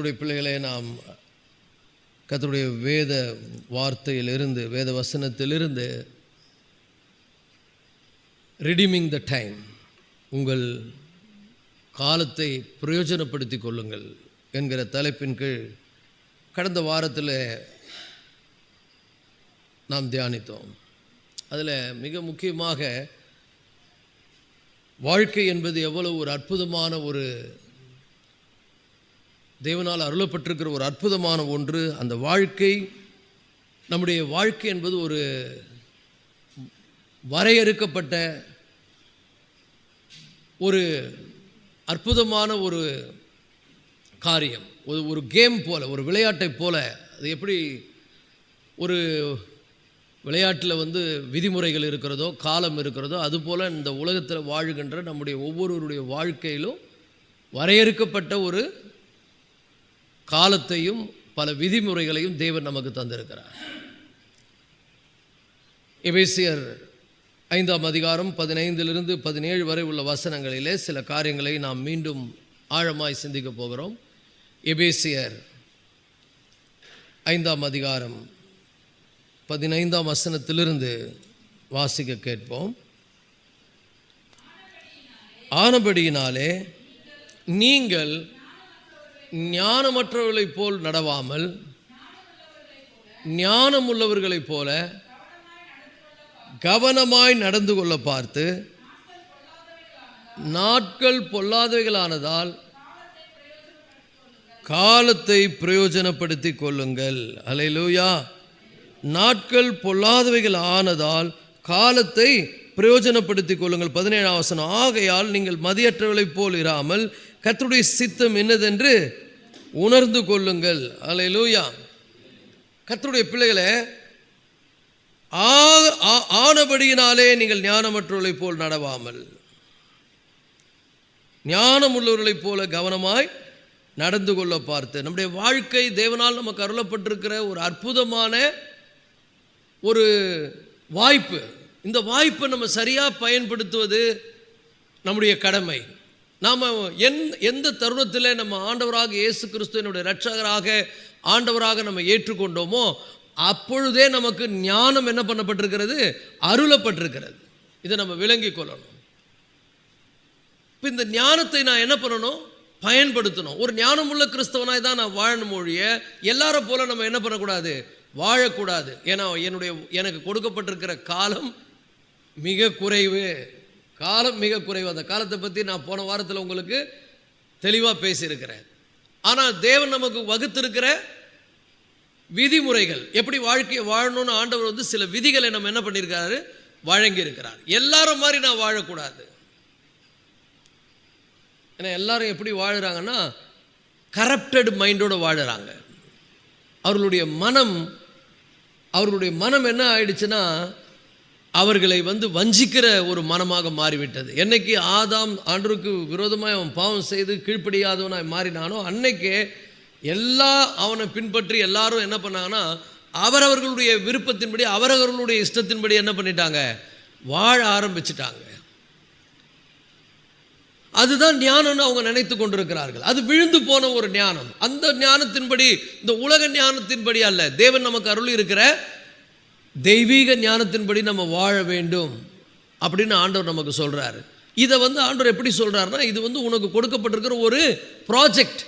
கர்த்தருடைய பிள்ளைகளே, நாம் கர்த்தருடைய வேத வார்த்தையிலிருந்து, வேத வசனத்திலிருந்து ரிடீமிங் த டைம், உங்கள் காலத்தை பிரயோஜனப்படுத்தி கொள்ளுங்கள் என்கிற தலைப்பின் கீழ் கடந்த வாரத்தில் நாம் தியானித்தோம். அதில் மிக முக்கியமாக வாழ்க்கை என்பது எவ்வளவு ஒரு அற்புதமான, ஒரு தேவனால் அருளப்பட்டிருக்கிற ஒரு அற்புதமான ஒன்று. அந்த வாழ்க்கை, நம்முடைய வாழ்க்கை என்பது ஒரு வரையறுக்கப்பட்ட ஒரு அற்புதமான ஒரு காரியம். ஒரு கேம் போல, ஒரு விளையாட்டை போல. அது எப்படி ஒரு விளையாட்டில் விதிமுறைகள் இருக்கிறதோ, காலம் இருக்கிறதோ, அதுபோல் இந்த உலகத்தில் வாழுகின்ற நம்முடைய ஒவ்வொருவருடைய வாழ்க்கையிலும் வரையறுக்கப்பட்ட ஒரு காலத்தையும் பல விதிமுறைகளையும் தேவன் நமக்கு தந்திருக்கிறார். எபேசியர் 5ஆம் அதிகாரம் 15 to 17 வரை உள்ள வசனங்களிலே சில காரியங்களை நாம் மீண்டும் ஆழமாய் சிந்திக்க போகிறோம். எபேசியர் 5ஆம் அதிகாரம் 15ஆம் வசனத்திலிருந்து வாசிக்க கேட்போம். ஆனபடியினாலே நீங்கள் ஞானமற்றவர்களைப் போல் நடவாமல் ஞானமுள்ளவர்களைப் போல கவனமாய் நடந்து கொள்ள பார்த்து, நாட்கள் பொல்லாதவைகளானதால் காலத்தை பிரயோஜனப்படுத்தி கொள்ளுங்கள். அல்லேலூயா. நாட்கள் பொல்லாதவைகள் ஆனதால் காலத்தை பிரயோஜனப்படுத்திக் கொள்ளுங்கள். 17ஆம் வசனம், ஆகையால் நீங்கள் மதியற்றவர்களைப் போல் இராமல் கர்த்தருடைய சித்தம் என்னதென்று உணர்ந்து கொள்ளுங்கள். அல்லேலூயா. கர்த்தருடைய பிள்ளைகளே, ஆனபடியினாலே நீங்கள் ஞானமற்றவர்களைப் போல் நடவாமல் ஞானமுள்ளவர்களைப் போல கவனமாய் நடந்து கொள்ள பார்த்து. நம்முடைய வாழ்க்கை தேவனால் நமக்கு அருளப்பட்டிருக்கிற ஒரு அற்புதமான ஒரு வாய்ப்பு. இந்த வாய்ப்பை நம்ம சரியாக பயன்படுத்துவது நம்முடைய கடமை. நாம் எந்த தருணத்தில் நம்ம ஆண்டவராக இயேசு கிறிஸ்துவினுடைய இரட்சகராக ஆண்டவராக நம்ம ஏற்றுக்கொண்டோமோ அப்பொழுதே நமக்கு ஞானம் என்ன பண்ணப்பட்டிருக்கிறது? அருளப்பட்டிருக்கிறது. இதை நம்ம விளங்கி கொள்ளணும். இப்போ இந்த ஞானத்தை நான் என்ன பண்ணணும்? பயன்படுத்தணும். ஒரு ஞானமுள்ள கிறிஸ்தவனாய் தான் நான் வாழணும் மொழிய எல்லாரும் போல நம்ம என்ன பண்ணக்கூடாது? வாழக்கூடாது. ஏன்னா எனக்கு கொடுக்கப்பட்டிருக்கிற காலம் மிக குறைவு. காலம் மிக குறைவு. அந்த காலத்தை பற்றி நான் போன வாரத்தில் உங்களுக்கு தெளிவாக பேசியிருக்கிறேன். ஆனால் தேவன் நமக்கு வகுத்திருக்கிற விதிமுறைகள், எப்படி வாழ்க்கையை வாழணும்னு ஆண்டவர் சில விதிகளை நம்ம என்ன பண்ணியிருக்காரு? வழங்கி இருக்கிறார். எல்லாரும் மாதிரி நான் வாழக்கூடாது. ஏன்னா எல்லாரும் எப்படி வாழுறாங்கன்னா கரப்டட் மைண்டோடு வாழுறாங்க. அவர்களுடைய மனம் என்ன ஆயிடுச்சுன்னா அவர்களை வஞ்சிக்கிற ஒரு மனமாக மாறிவிட்டது. என்னைக்கு ஆதாம் ஆண்டவருக்கு விரோதமாக அவன் பாவம் செய்து கீழ்ப்படியாதவனாய் மாறினானோ அன்னைக்கே அவனை பின்பற்றி எல்லாரும் என்ன பண்ணாங்கன்னா அவரவர்களுடைய விருப்பத்தின்படி, அவரவர்களுடைய இஷ்டத்தின்படி என்ன பண்ணிட்டாங்க? வாழ ஆரம்பிச்சிட்டாங்க. அதுதான் ஞானம்னு அவங்க நினைத்து கொண்டிருக்கிறார்கள். அது விழுந்து போன ஒரு ஞானம். அந்த ஞானத்தின்படி, இந்த உலக ஞானத்தின்படி அல்ல, தேவன் நமக்கு அருள் இருக்கிற தெய்வீக ஞானத்தின்படி நம்ம வாழ வேண்டும் அப்படின்னு ஆண்டவர் நமக்கு சொல்றாரு. இதை ஆண்டவர் எப்படி சொல்றாருன்னா, இது உனக்கு கொடுக்கப்பட்டிருக்கிற ஒரு ப்ராஜெக்ட்.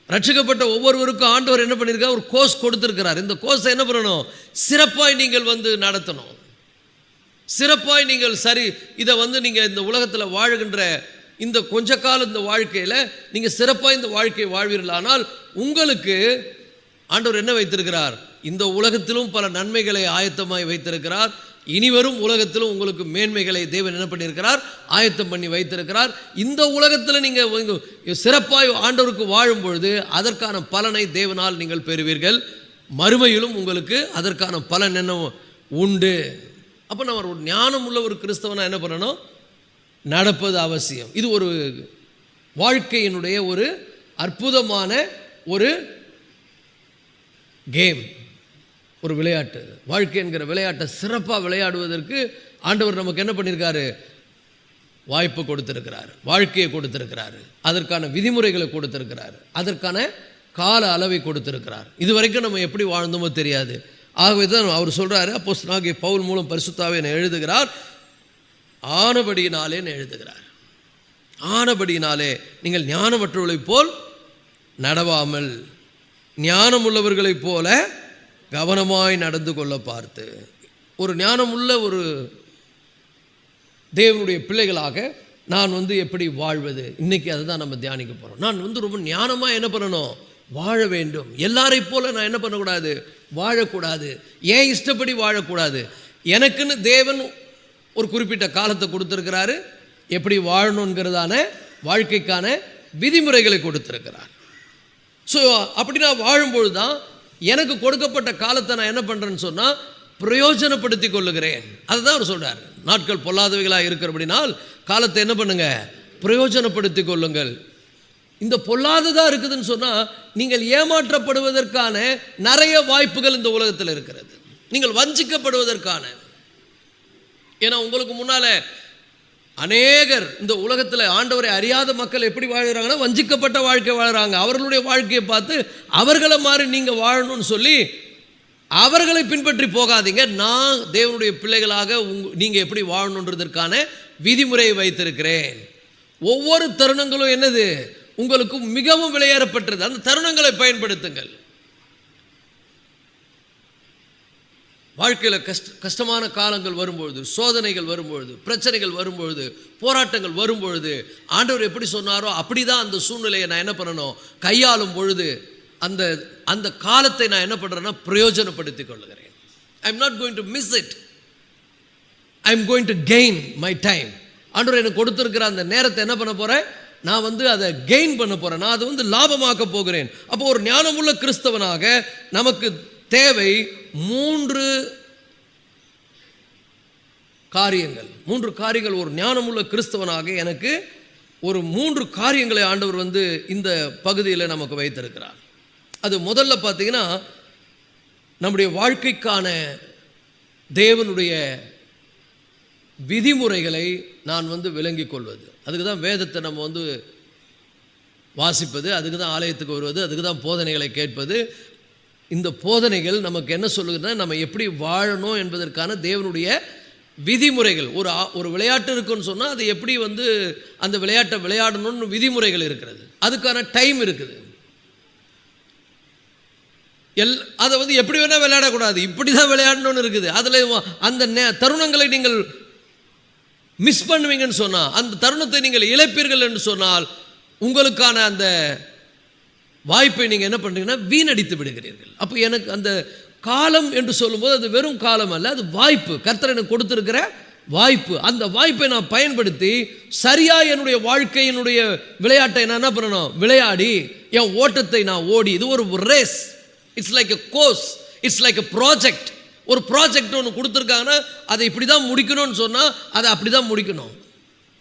ரட்சிக்கப்பட்ட ஒவ்வொருவருக்கும் ஆண்டவர் என்ன பண்ணியிருக்கார்? ஒரு கோர்ஸ் கொடுத்திருக்கிறார். இந்த கோர்ஸை என்ன பண்ணணும்? சிறப்பாய் நீங்கள் நடத்தணும். சிறப்பாய் நீங்கள் இதை நீங்கள் இந்த உலகத்தில் வாழுகின்ற இந்த கொஞ்ச காலம் இந்த வாழ்க்கையில் நீங்கள் சிறப்பாக இந்த வாழ்க்கையை வாழ்வீர்களானால் உங்களுக்கு ஆண்டவர் என்ன வைத்திருக்கிறார்? இந்த உலகத்திலும் பல நன்மைகளை ஆயத்தமாய் வைத்திருக்கிறார். இனிவரும் உலகத்திலும் உங்களுக்கு மேன்மைகளை தேவன் என்ன பண்ணியிருக்கிறார்? ஆயத்தம் பண்ணி வைத்திருக்கிறார். இந்த உலகத்தில் நீங்கள் சிறப்பாய் ஆண்டவருக்கு வாழும் பொழுது அதற்கான பலனை தேவனால் நீங்கள் பெறுவீர்கள். மறுமையிலும் உங்களுக்கு அதற்கான பலன் என்ன உண்டு. அப்போ நம்ம ஒரு ஞானம் உள்ள ஒரு கிறிஸ்தவனா என்ன பண்ணணும்? நடப்பது அவசியம். இது ஒரு வாழ்க்கையினுடைய ஒரு அற்புதமான ஒரு கேம், ஒரு விளையாட்டு. வாழ்க்கை என்கிற விளையாட்டை சிறப்பாக விளையாடுவதற்கு ஆண்டவர் நமக்கு என்ன பண்ணியிருக்காரு? வாய்ப்பு கொடுத்திருக்கிறார், வாழ்க்கையை கொடுத்திருக்கிறாரு, அதற்கான விதிமுறைகளை கொடுத்திருக்கிறாரு, அதற்கான கால அளவை கொடுத்திருக்கிறார். இதுவரைக்கும் நம்ம எப்படி வாழ்ந்தோமோ தெரியாது. ஆகவே தான் அவர் சொல்றாரு, அப்போஸ்தலனாகிய பவுல் மூலம் பரிசுத்தாவே எழுதுகிறார், ஆனபடியினாலே எழுதுகிறார். ஆனபடியினாலே நீங்கள் ஞானமற்றவர்களைப் போல் நடவாமல் ஞானமுள்ளவர்களைப் போல கவனமாய் நடந்து கொள்ள பார்த்து. ஒரு ஞானமுள்ள ஒரு தேவனுடைய பிள்ளைகளாக நான் எப்படி வாழ்வது, இன்னைக்கு அதுதான் நம்ம தியானிக்க போகிறோம். நான் ரொம்ப ஞானமாக என்ன பண்ணணும், வாழ வேண்டும். எல்லாரை போல நான் என்ன பண்ணக்கூடாது, வாழக்கூடாது. ஏன் இஷ்டப்படி வாழக்கூடாது. எனக்குன்னு தேவன் ஒரு குறிப்பிட்ட காலத்தை கொடுத்துருக்கிறாரு, எப்படி வாழணுங்கிறதான வாழ்க்கைக்கான விதிமுறைகளை கொடுத்துருக்கிறார். ஸோ அப்படி நான் வாழும்பொழுது தான் எனக்கு கொடுக்கப்பட்ட காலத்தை நான் என்ன பண்ணுறேன்னு சொன்னால் பிரயோஜனப்படுத்தி கொள்ளுகிறேன். அதுதான் அவர் சொல்கிறார், நாட்கள் பொல்லாதவைகளாக இருக்கிறபடினால் காலத்தை என்ன பண்ணுங்க, பிரயோஜனப்படுத்தி கொள்ளுங்கள். இந்த பொல்லாததாக இருக்குதுன்னு சொன்னால் நீங்கள் ஏமாற்றப்படுவதற்கான நிறைய வாய்ப்புகள் இந்த உலகத்தில் இருக்கிறது. நீங்கள் வஞ்சிக்கப்படுவதற்கான, ஏன்னா உங்களுக்கு முன்னால் அநேகர் இந்த உலகத்தில் ஆண்டவரை அறியாத மக்கள் எப்படி வாழ்கிறாங்கன்னா வஞ்சிக்கப்பட்ட வாழ்க்கை வாழ்கிறாங்க. அவர்களுடைய வாழ்க்கையை பார்த்து அவர்களை மாதிரி நீங்கள் வாழணும்னு சொல்லி அவர்களை பின்பற்றி போகாதீங்க. நான் தேவனுடைய பிள்ளைகளாக நீங்கள் எப்படி வாழணுன்றதற்கான விதிமுறையை வைத்திருக்கிறேன். ஒவ்வொரு தருணங்களும் என்னது, உங்களுக்கு மிகவும் விலையேறப்பட்டது. அந்த தருணங்களை பயன்படுத்துங்கள். வாழ்க்கையில் கஷ்டமான காலங்கள் வரும்பொழுது, சோதனைகள் வரும்பொழுது, பிரச்சனைகள் வரும்பொழுது, போராட்டங்கள் வரும்பொழுது ஆண்டவர் எப்படி சொன்னாரோ அப்படி தான் அந்த சூழ்நிலையை நான் என்ன பண்ணணும், கையாளும் பொழுது அந்த அந்த காலத்தை நான் என்ன பண்ணுறேன்னா பிரயோஜனப்படுத்திக் கொள்ளுகிறேன். I am not going to miss it, I am going to gain my time. ஆண்டவர் எனக்கு கொடுத்துருக்கிற அந்த நேரத்தை என்ன பண்ண போகிறேன், நான் அதை கெயின் பண்ண போகிறேன், நான் அதை லாபமாக்க போகிறேன். அப்போ ஒரு ஞானமுள்ள கிறிஸ்தவனாக நமக்கு தேவை 3 காரியங்கள். ஒரு ஞானமுள்ள கிறிஸ்தவனாக எனக்கு ஒரு 3 காரியங்களை ஆண்டவர் இந்த பகுதியில் நமக்கு வைத்திருக்கிறார். அது முதல்ல பார்த்தீங்கன்னா, நம்முடைய வாழ்க்கைக்கான தேவனுடைய விதிமுறைகளை நான் விளங்கிக் கொள்வது. அதுக்கு தான் வேதத்தை நம்ம வாசிப்பது, அதுக்கு தான் ஆலயத்துக்கு வருவது, அதுக்கு தான் போதனைகளை கேட்பது. இந்த போதனைகள் நமக்கு என்ன சொல்லுதுன்னா, நம்ம எப்படி வாழணும் என்பதற்கான தேவனுடைய விதிமுறைகள். ஒரு விளையாட்டு இருக்குன்னு சொன்னால் அது எப்படி அந்த விளையாட்டை விளையாடணும்னு விதிமுறைகள் இருக்கிறது, அதுக்கான டைம் இருக்குது. அதை எப்படி வேணால் விளையாடக்கூடாது, இப்படி தான் விளையாடணும்னு இருக்குது. அதில் அந்த தருணங்களை நீங்கள் மிஸ் பண்ணுவீங்கன்னு சொன்னால், அந்த தருணத்தை நீங்கள் இழப்பீர்கள் என்று சொன்னால் உங்களுக்கான அந்த வாய்ப்பை நீங்கள் என்ன பண்ணுறீங்கன்னா வீணடித்து விடுகிறீர்கள். அப்போ எனக்கு அந்த காலம் என்று சொல்லும்போது அது வெறும் காலம் அல்ல, அது வாய்ப்பு. கர்த்தர் எனக்கு கொடுத்துருக்கிற வாய்ப்பு. அந்த வாய்ப்பை நான் பயன்படுத்தி சரியாக என்னுடைய வாழ்க்கையினுடைய விளையாட்டை நான் என்ன பண்ணணும், விளையாடி என் ஓட்டத்தை நான் ஓடி. இது ஒரு race, it's like a course, it's like a project. ஒரு ப்ராஜெக்ட் ஒன்று கொடுத்துருக்காங்கன்னா அதை இப்படி தான் முடிக்கணும்னு சொன்னால் அதை அப்படி தான் முடிக்கணும்,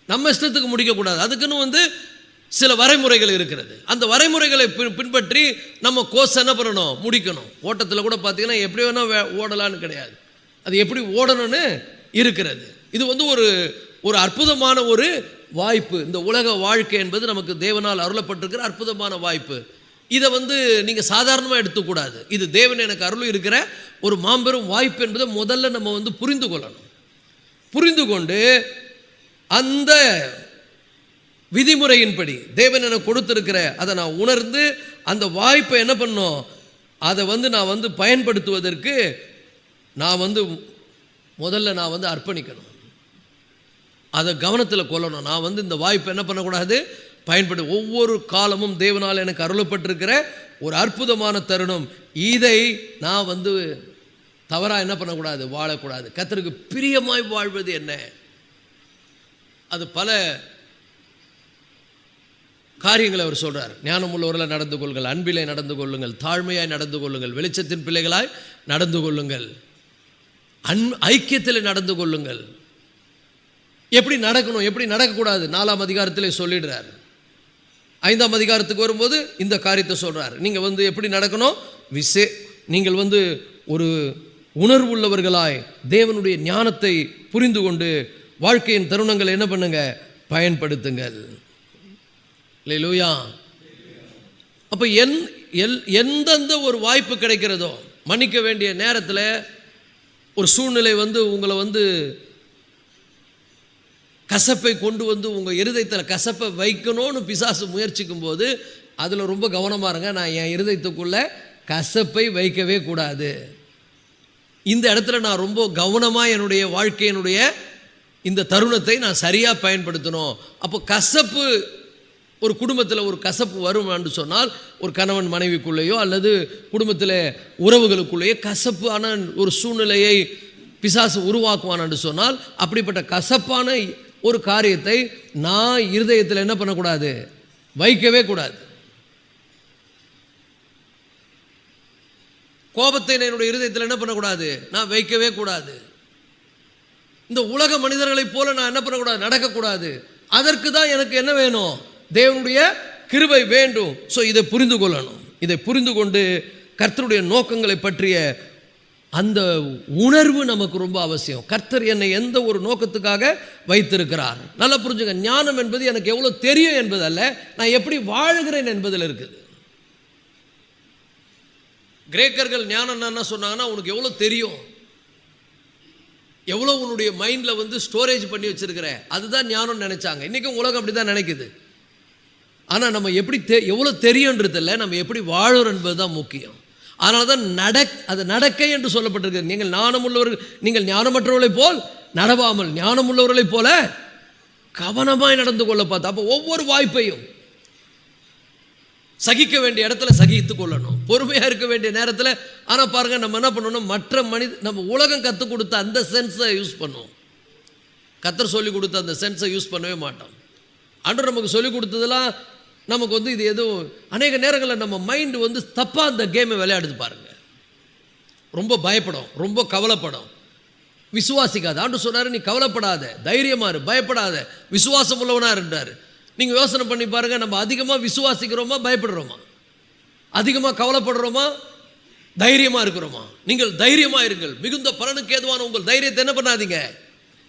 நம்ம இஷ்டத்துக்கு முடிக்கக்கூடாது. அதுக்குன்னு சில வரைமுறைகள் இருக்கிறது. அந்த வரைமுறைகளை பின்பற்றி நம்ம கோர்ஸ் என்ன பண்ணணும், முடிக்கணும். ஓட்டத்தில் கூட பார்த்தீங்கன்னா எப்படி வேணால் ஓடலான்னு கிடையாது, அது எப்படி ஓடணும்னு இருக்கிறது. இது ஒரு அற்புதமான ஒரு வாய்ப்பு. இந்த உலக வாழ்க்கை என்பது நமக்கு தேவனால் அருளப்பட்டிருக்கிற அற்புதமான வாய்ப்பு. இதை நீங்கள் சாதாரணமாக எடுத்துக்கூடாது. இது தேவன் எனக்கு அருள் இருக்கிற ஒரு மாபெரும் வாய்ப்பு என்பதை முதல்ல நம்ம புரிந்து கொள்ளணும். புரிந்து கொண்டு அந்த விதிமுறையின்படி தேவன் எனக்கு கொடுத்திருக்கிற அதை நான் உணர்ந்து அந்த வாய்ப்பை என்ன பண்ணணும், அதை நான் பயன்படுத்துவதற்கு நான் முதல்ல நான் அர்ப்பணிக்கணும், அதை கவனத்தில் கொள்ளணும். நான் இந்த வாய்ப்பை என்ன பண்ணக்கூடாது, பயன்படு. ஒவ்வொரு காலமும் தேவனால் எனக்கு அருளப்பட்டிருக்கிற ஒரு அற்புதமான தருணம். இதை நான் தவறாக என்ன பண்ணக்கூடாது, வாழக்கூடாது. கர்த்தருக்கு பிரியமாய் வாழ்வது என்ன, அது பல காரியங்களை அவர் சொல்கிறார். ஞானம் உள்ளவர்களை நடந்து கொள்ளுங்கள், அன்பிலே நடந்து கொள்ளுங்கள், தாழ்மையாய் நடந்து கொள்ளுங்கள், வெளிச்சத்தின் பிள்ளைகளாய் நடந்து கொள்ளுங்கள், ஐக்கியத்தில் நடந்து கொள்ளுங்கள். எப்படி நடக்கணும், எப்படி நடக்கக்கூடாது 4ஆம் அதிகாரத்திலே சொல்லிடுறார். 5ஆம் அதிகாரத்துக்கு வரும்போது இந்த காரியத்தை சொல்கிறார். நீங்கள் எப்படி நடக்கணும், நீங்கள் ஒரு உணர்வுள்ளவர்களாய் தேவனுடைய ஞானத்தை புரிந்து கொண்டு வாழ்க்கையின் தருணங்களை என்ன பண்ணுங்க, பயன்படுத்துங்கள். அல்லேலூயா. அப்போ எந்தெந்த ஒரு வாய்ப்பு கிடைக்கிறதோ, மன்னிக்க வேண்டிய நேரத்தில் ஒரு சூழ்நிலை உங்களை கசப்பை கொண்டு உங்கள் இருதயத்தில் கசப்பை வைக்கணும்னு பிசாசு முயற்சிக்கும் போது அதில் ரொம்ப கவனமாக இருங்க. நான் என் இருதயத்துக்குள்ளே கசப்பை வைக்கவே கூடாது. இந்த இடத்துல நான் ரொம்ப கவனமாக என்னுடைய வாழ்க்கையினுடைய இந்த தருணத்தை நான் சரியாக பயன்படுத்தணும். அப்போ கசப்பு, ஒரு குடும்பத்தில் ஒரு கசப்பு வரும் என்று சொன்னால், ஒரு கணவன் மனைவிக்குள்ளேயோ அல்லது குடும்பத்தில் உறவுகளுக்குள்ளேயோ கசப்பான ஒரு சூழ்நிலையை பிசாசு உருவாக்குவான் என்று சொன்னால், அப்படிப்பட்ட கசப்பான ஒரு காரியத்தை நான் இருதயத்தில் என்ன பண்ணக்கூடாது, வைக்கவே கூடாது. கோபத்தை என்னுடைய இருதயத்தில் என்ன பண்ணக்கூடாது, நான் வைக்கவே கூடாது. இந்த உலக மனிதர்களைப் போல நான் என்ன பண்ணக்கூடாது, நடக்கக்கூடாது. அதற்கு தான் எனக்கு என்ன வேணும், தேவனுடைய கிருபை வேண்டும். ஸோ இதை புரிந்து கொள்ளணும். இதை புரிந்து கொண்டு கர்த்தருடைய நோக்கங்களை பற்றிய அந்த உணர்வு நமக்கு ரொம்ப அவசியம். கர்த்தர் என்னை எந்த ஒரு நோக்கத்துக்காக வைத்திருக்கிறார், நல்லா புரிஞ்சுங்க. ஞானம் என்பது எனக்கு எவ்வளோ தெரியும் என்பதல்ல, நான் எப்படி வாழுகிறேன் என்பதில் இருக்குது. கிரேக்கர்கள் ஞானம் என்ன சொன்னாங்கன்னா, உனக்கு எவ்வளோ தெரியும், எவ்வளோ உன்னுடைய மைண்டில் ஸ்டோரேஜ் பண்ணி வச்சிருக்கிற, அதுதான் ஞானம்னு நினைச்சாங்க. இன்றைக்கும் உலகம் அப்படி தான் நினைக்குது. ஆனால் நம்ம எப்படி எவ்வளோ தெரியுன்றது இல்லை, நம்ம எப்படி வாழுறோம் என்பது தான் முக்கியம். அதனால தான் அது நடக்கை என்று சொல்லப்பட்டிருக்கு. நீங்கள் ஞானமுள்ளவர்கள், நீங்கள் ஞானமற்றவர்களைப் போல் நடவாமல் ஞானமுள்ளவர்களைப் போல கவனமாய் நடந்து கொள்ள பார்த்தா. அப்போ ஒவ்வொரு வாய்ப்பையும் சகிக்க வேண்டிய இடத்துல சகித்து கொள்ளணும், பொறுமையாக இருக்க வேண்டிய நேரத்தில். ஆனால் பாருங்கள், நம்ம என்ன பண்ணணும், மற்ற நம்ம உலகம் கற்றுக் கொடுத்த அந்த சென்ஸை யூஸ் பண்ணுவோம். கர்த்தர் சொல்லி கொடுத்த அந்த சென்ஸை யூஸ் பண்ணவே மாட்டோம். ஆண்டவர் நமக்கு சொல்லி கொடுத்ததெல்லாம் நமக்கு இது எதுவும் அநேக நேரங்களில் நம்ம மைண்டு தப்பாக அந்த கேமை விளையாடுது பாருங்கள். ரொம்ப பயப்படும், ரொம்ப கவலைப்படும், விசுவாசிக்காது. ஆண்டவர் சொன்னார், நீ கவலைப்படாத, தைரியமாக இரு, பயப்படாத, விசுவாசம் உள்ளவனாக இருந்தார். நீங்கள் யோசனை பண்ணி பாருங்கள், நம்ம அதிகமாக விசுவாசிக்கிறோமா, பயப்படுறோமா, அதிகமாக கவலைப்படுறோமா, தைரியமாக இருக்கிறோமா? நீங்கள் தைரியமாக இருங்கள், மிகுந்த பலனுக்கு ஏதுவான உங்கள் தைரியத்தை என்ன பண்ணாதீங்க,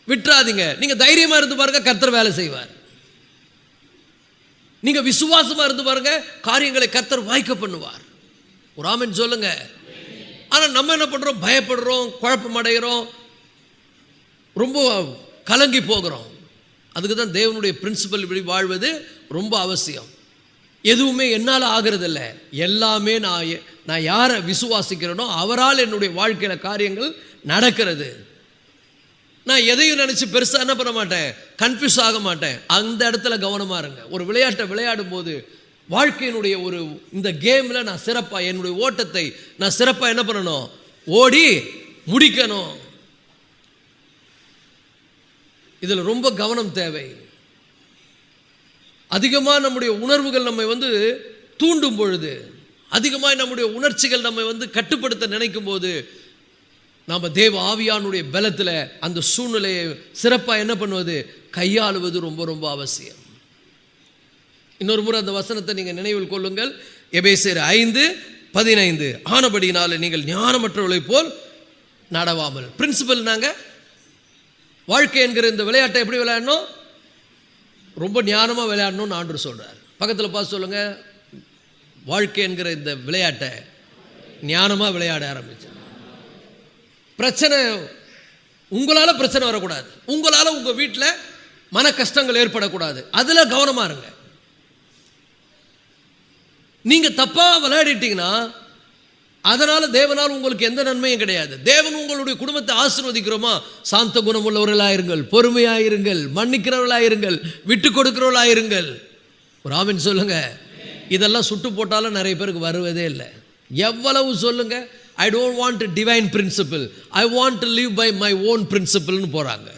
விட்டுறாதீங்க. நீங்கள் தைரியமாக இருந்து பாருங்க, கர்த்தர் வேலை செய்வார். நீங்கள் விசுவாசமாக இருந்து பாருங்க, காரியங்களை கர்த்தர் வாய்க்க பண்ணுவார். ஒரு ஆமென் சொல்லுங்க. ஆனால் நம்ம என்ன பண்ணுறோம், பயப்படுறோம், குழப்பம் அடைகிறோம், ரொம்ப கலங்கி போகிறோம். அதுக்கு தான் தேவனுடைய பிரின்சிபல் இப்படி வாழ்வது ரொம்ப அவசியம். எதுவுமே என்னால் ஆகிறதில்ல, எல்லாமே நான் யாரை விசுவாசிக்கிறேனோ அவரால் என்னுடைய வாழ்க்கையில் காரியங்கள் நடக்கிறது. நான் எதையும் நினச்சி பெருசாக என்ன பண்ண மாட்டேன், கன்ஃபியூஸ் ஆக மாட்டேன். அந்த இடத்துல கவனமாக இருங்க. ஒரு விளையாட்டை விளையாடும் போது வாழ்க்கையினுடைய இந்த கேமில் நான் சிறப்பாக என்னுடைய ஓட்டத்தை நான் சிறப்பாக என்ன பண்ணணும், ஓடி முடிக்கணும். இதில் ரொம்ப கவனம் தேவை. அதிகமாக நம்முடைய உணர்வுகள் நம்மை தூண்டும் பொழுது, அதிகமாக நம்முடைய உணர்ச்சிகள் நம்மை கட்டுப்படுத்த நினைக்கும் போது, நாம் தேவ ஆவியானுடைய பலத்தில் அந்த சூழ்நிலையை சிறப்பாக என்ன பண்ணுவது, கையாளுவது ரொம்ப ரொம்ப அவசியம். இன்னொரு முறை அந்த வசனத்தை நீங்கள் நினைவில் கொள்ளுங்கள். எபேசியர் 5:15, ஆனபடியினாலே நீங்கள் ஞானமற்றவர்களைப் போல் நடவாமல். பிரின்சிபல் நாங்கள் வாழ்க்கை என்கிற இந்த விளையாட்டை எப்படி விளையாடணும், ரொம்ப ஞானமாக விளையாடணும்னு ஆண்டவர் சொல்கிறார். பக்கத்தில் பார்த்து சொல்லுங்கள், வாழ்க்கை என்கிற இந்த விளையாட்டை ஞானமாக விளையாட ஆரம்பிச்சு. பிரச்சனை உங்களால் பிரச்சனை வரக்கூடாது, உங்களால் உங்கள் வீட்டில் மன கஷ்டங்கள் ஏற்படக்கூடாது, அதில் கவனமாக இருங்க. நீங்கள் தப்பாக விளையாடிட்டீங்கன்னா அதனால் தேவனால் உங்களுக்கு எந்த நன்மையும் கிடையாது. தேவன் உங்களுடைய குடும்பத்தை ஆசீர்வதிக்கிறோமா, சாந்த குணம் உள்ளவர்களாயிருங்கள், பொறுமையாயிருங்கள், மன்னிக்கிறவர்களாயிருங்கள், விட்டு கொடுக்கிறவர்களாயிருங்கள். ஒரு ஆமென் சொல்லுங்க. இதெல்லாம் சுட்டு போட்டாலும் நிறைய பேருக்கு வருவதே இல்லை. எவ்வளவு சொல்லுங்க, I don't want divine principle, I want to live by my own பிரின்சிபிள்னு போகிறாங்க.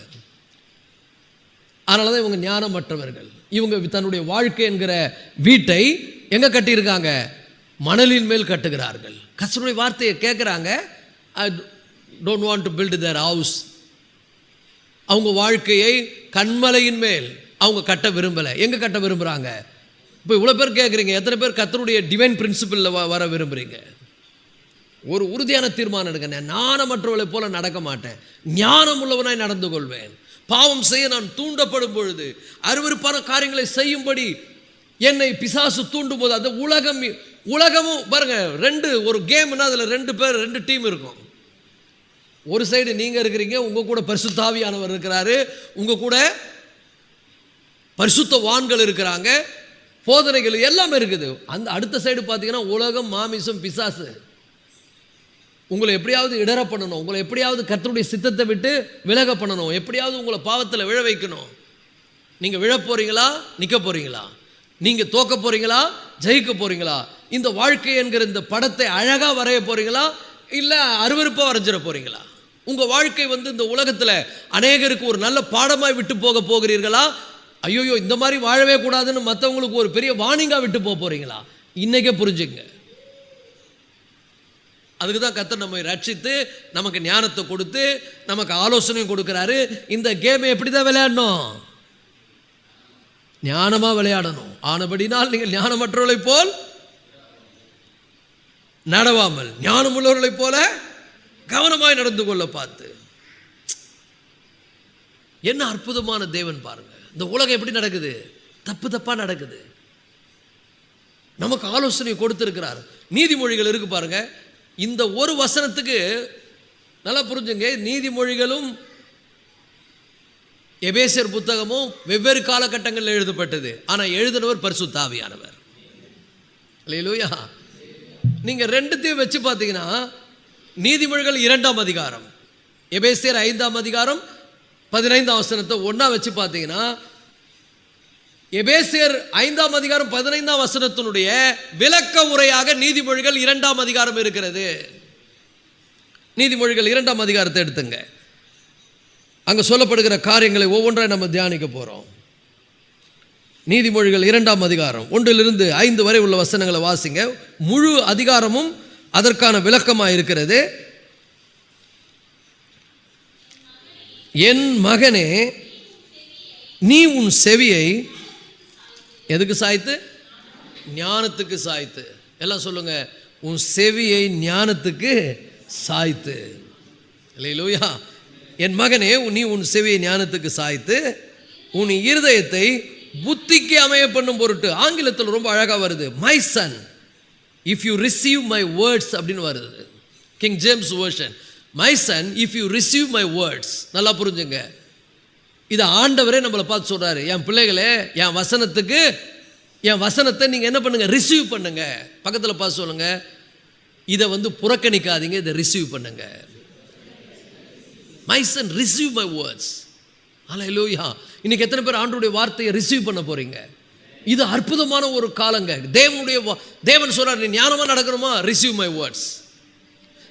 அதனால தான் இவங்க ஞானமற்றவர்கள். இவங்க தன்னுடைய வாழ்க்கை என்கிற வீட்டை எங்கே கட்டியிருக்காங்க, மணலின் மேல் கட்டுகிறார்கள். கர்த்தருடைய வார்த்தையை கேட்குறாங்க, I don't want to build their house. அவங்க வாழ்க்கையை கண்மலையின் மேல் அவங்க கட்ட விரும்பலை. எங்கே கட்ட விரும்புகிறாங்க? இப்போ இவ்வளோ பேர் கேட்குறீங்க, எத்தனை பேர் கர்த்தருடைய டிவைன் பிரின்சிபிளில் வர விரும்புகிறீங்க? ஒரு உறுதியான தீர்மானம் எடுங்க. ஞானமற்றவளை போல நடக்க மாட்டேன், ஞானம் உள்ளவனாய் நடந்து கொள்வேன். பாவம் செய்ய நான் தூண்டப்படும் பொழுது, அருவருப்பான காரியங்களை செய்யும்படி என்னை பிசாசு தூண்டும் போது, அந்த உலகம் உலகமும் பாருங்க, ஒரு கேம்னா அதில் 2 டீம் இருக்கும். ஒரு சைடு நீங்க இருக்கிறீங்க, உங்க கூட பரிசுத்த ஆவியானவர் இருக்கிறாரு, உங்க கூட பரிசுத்தவான்கள் இருக்கிறாங்க, போதனைகள் எல்லாமே இருக்குது. அந்த அடுத்த சைடு பார்த்தீங்கன்னா உலகம், மாமிசம், பிசாசு. உங்களை எப்படியாவது இடர பண்ணணும், உங்களை எப்படியாவது கர்த்தருடைய சித்தத்தை விட்டு விலக பண்ணணும், எப்படியாவது உங்களை பாவத்தில் விழ வைக்கணும். நீங்கள் விழ போறீங்களா, நிற்க போறீங்களா, நீங்கள் தோக்க போறீங்களா, ஜெயிக்க போறீங்களா, இந்த வாழ்க்கை என்கிற இந்த படத்தை அழகாக வரைய போறீங்களா, இல்லை அருவருப்பாக வரைஞ்சிட போறீங்களா? உங்கள் வாழ்க்கை இந்த உலகத்தில் அநேகருக்கு ஒரு நல்ல பாடமாய் விட்டு போக போகிறீர்களா, ஐயோயோ இந்த மாதிரி வாழவே கூடாதுன்னு மற்றவங்களுக்கு ஒரு பெரிய வார்னிங்காக விட்டு போக போறீங்களா? இன்னைக்கே புரிஞ்சுங்க. அதுக்கு தான் கர்த்தர் நம்மை ரட்சித்து நமக்கு ஞானத்தை கொடுத்து நமக்கு ஆலோசனையும் கொடுக்கிறாரு. இந்த கேமை எப்படி தான் விளையாடணும்? ஞானமா விளையாடணும். ஆனபடினால் நீங்கள் ஞானமற்றவர்களை போல் நடவாமல் ஞானம் உள்ளவர்களை போல கவனமாய் நடந்து கொள்ள பார்த்து. என்ன அற்புதமான தேவன் பாருங்க. இந்த உலகம் எப்படி நடக்குது? தப்பா நடக்குது. நமக்கு ஆலோசனை கொடுத்திருக்கிறார். நீதிமொழிகள் இருக்கு பாருங்க. இந்த ஒரு வசனத்துக்கு நல்லா புரிஞ்சுங்க, நீதிமொழிகளும் எபேசியர் புத்தகமும் வெவ்வேறு காலகட்டங்களில் எழுதப்பட்டது. ஆனால் எழுதினவர் பரிசுத்த ஆவியானவர். அல்லேலூயா. நீங்கள் ரெண்டுத்தையும் வச்சு பார்த்தீங்கன்னா, நீதிமொழிகள் 2ஆம் அதிகாரம், எபேசியர் 5ஆம் அதிகாரம் 15ஆம் வசனத்தை ஒன்றா வச்சு பார்த்தீங்கன்னா, எபேசியர் 5ஆம் அதிகாரம் 15ஆம் வசனத்தினுடைய விளக்க உரையாக நீதிமொழிகள் 2ஆம் அதிகாரம் இருக்கிறது. நீதிமொழிகள் 2ஆம் அதிகாரத்தை எடுத்துங்க. அங்கே சொல்லப்படுகிற காரியங்களை ஒவ்வொன்றாக நம்ம தியானிக்க போகிறோம். நீதிமொழிகள் 2ஆம் அதிகாரம் 1 - 5 வரை உள்ள வசனங்களை வாசிங்க. முழு அதிகாரமும் அதற்கான விளக்கமாக இருக்கிறது. என் மகனே, நீ உன் செவியை எதுக்கு சாய்த்து? ஞானத்துக்கு சாய்த்து. எல்லாம் சொல்லுங்க, உன் செவியை ஞானத்துக்கு சாய்த்து. அல்லேலூயா. என் மகனே, நீ உன் செவியை ஞானத்துக்கு சாய்த்து உன் இருதயத்தை புத்திக்கு அமைய பண்ணும் பொருட்டு. ஆங்கிலத்தில் ரொம்ப அழகாக வருது, my son if you receive my words அப்படின்னு வருது, king James version. My son if you receive my words. நல்லா புரிஞ்சுங்க, இதை ஆண்டவரே நம்மளை பார்த்து சொல்றாரு. என் பிள்ளைகளே, என் வசனத்தை நீங்கள் என்ன பண்ணுங்க? ரிசீவ் பண்ணுங்க. பக்கத்தில் பார்த்து சொல்லுங்க, இதை புறக்கணிக்காதீங்க, இதை ரிசீவ் பண்ணுங்க. My son receive my words. அல்லேலூயா. இன்னைக்கு எத்தனை பேர் ஆண்டவருடைய வார்த்தையை ரிசீவ் பண்ண போறீங்க? இது அற்புதமான ஒரு காலங்க. தேவன் சொல்றார், நீ ஞானமா நடக்கணுமா? Receive my words.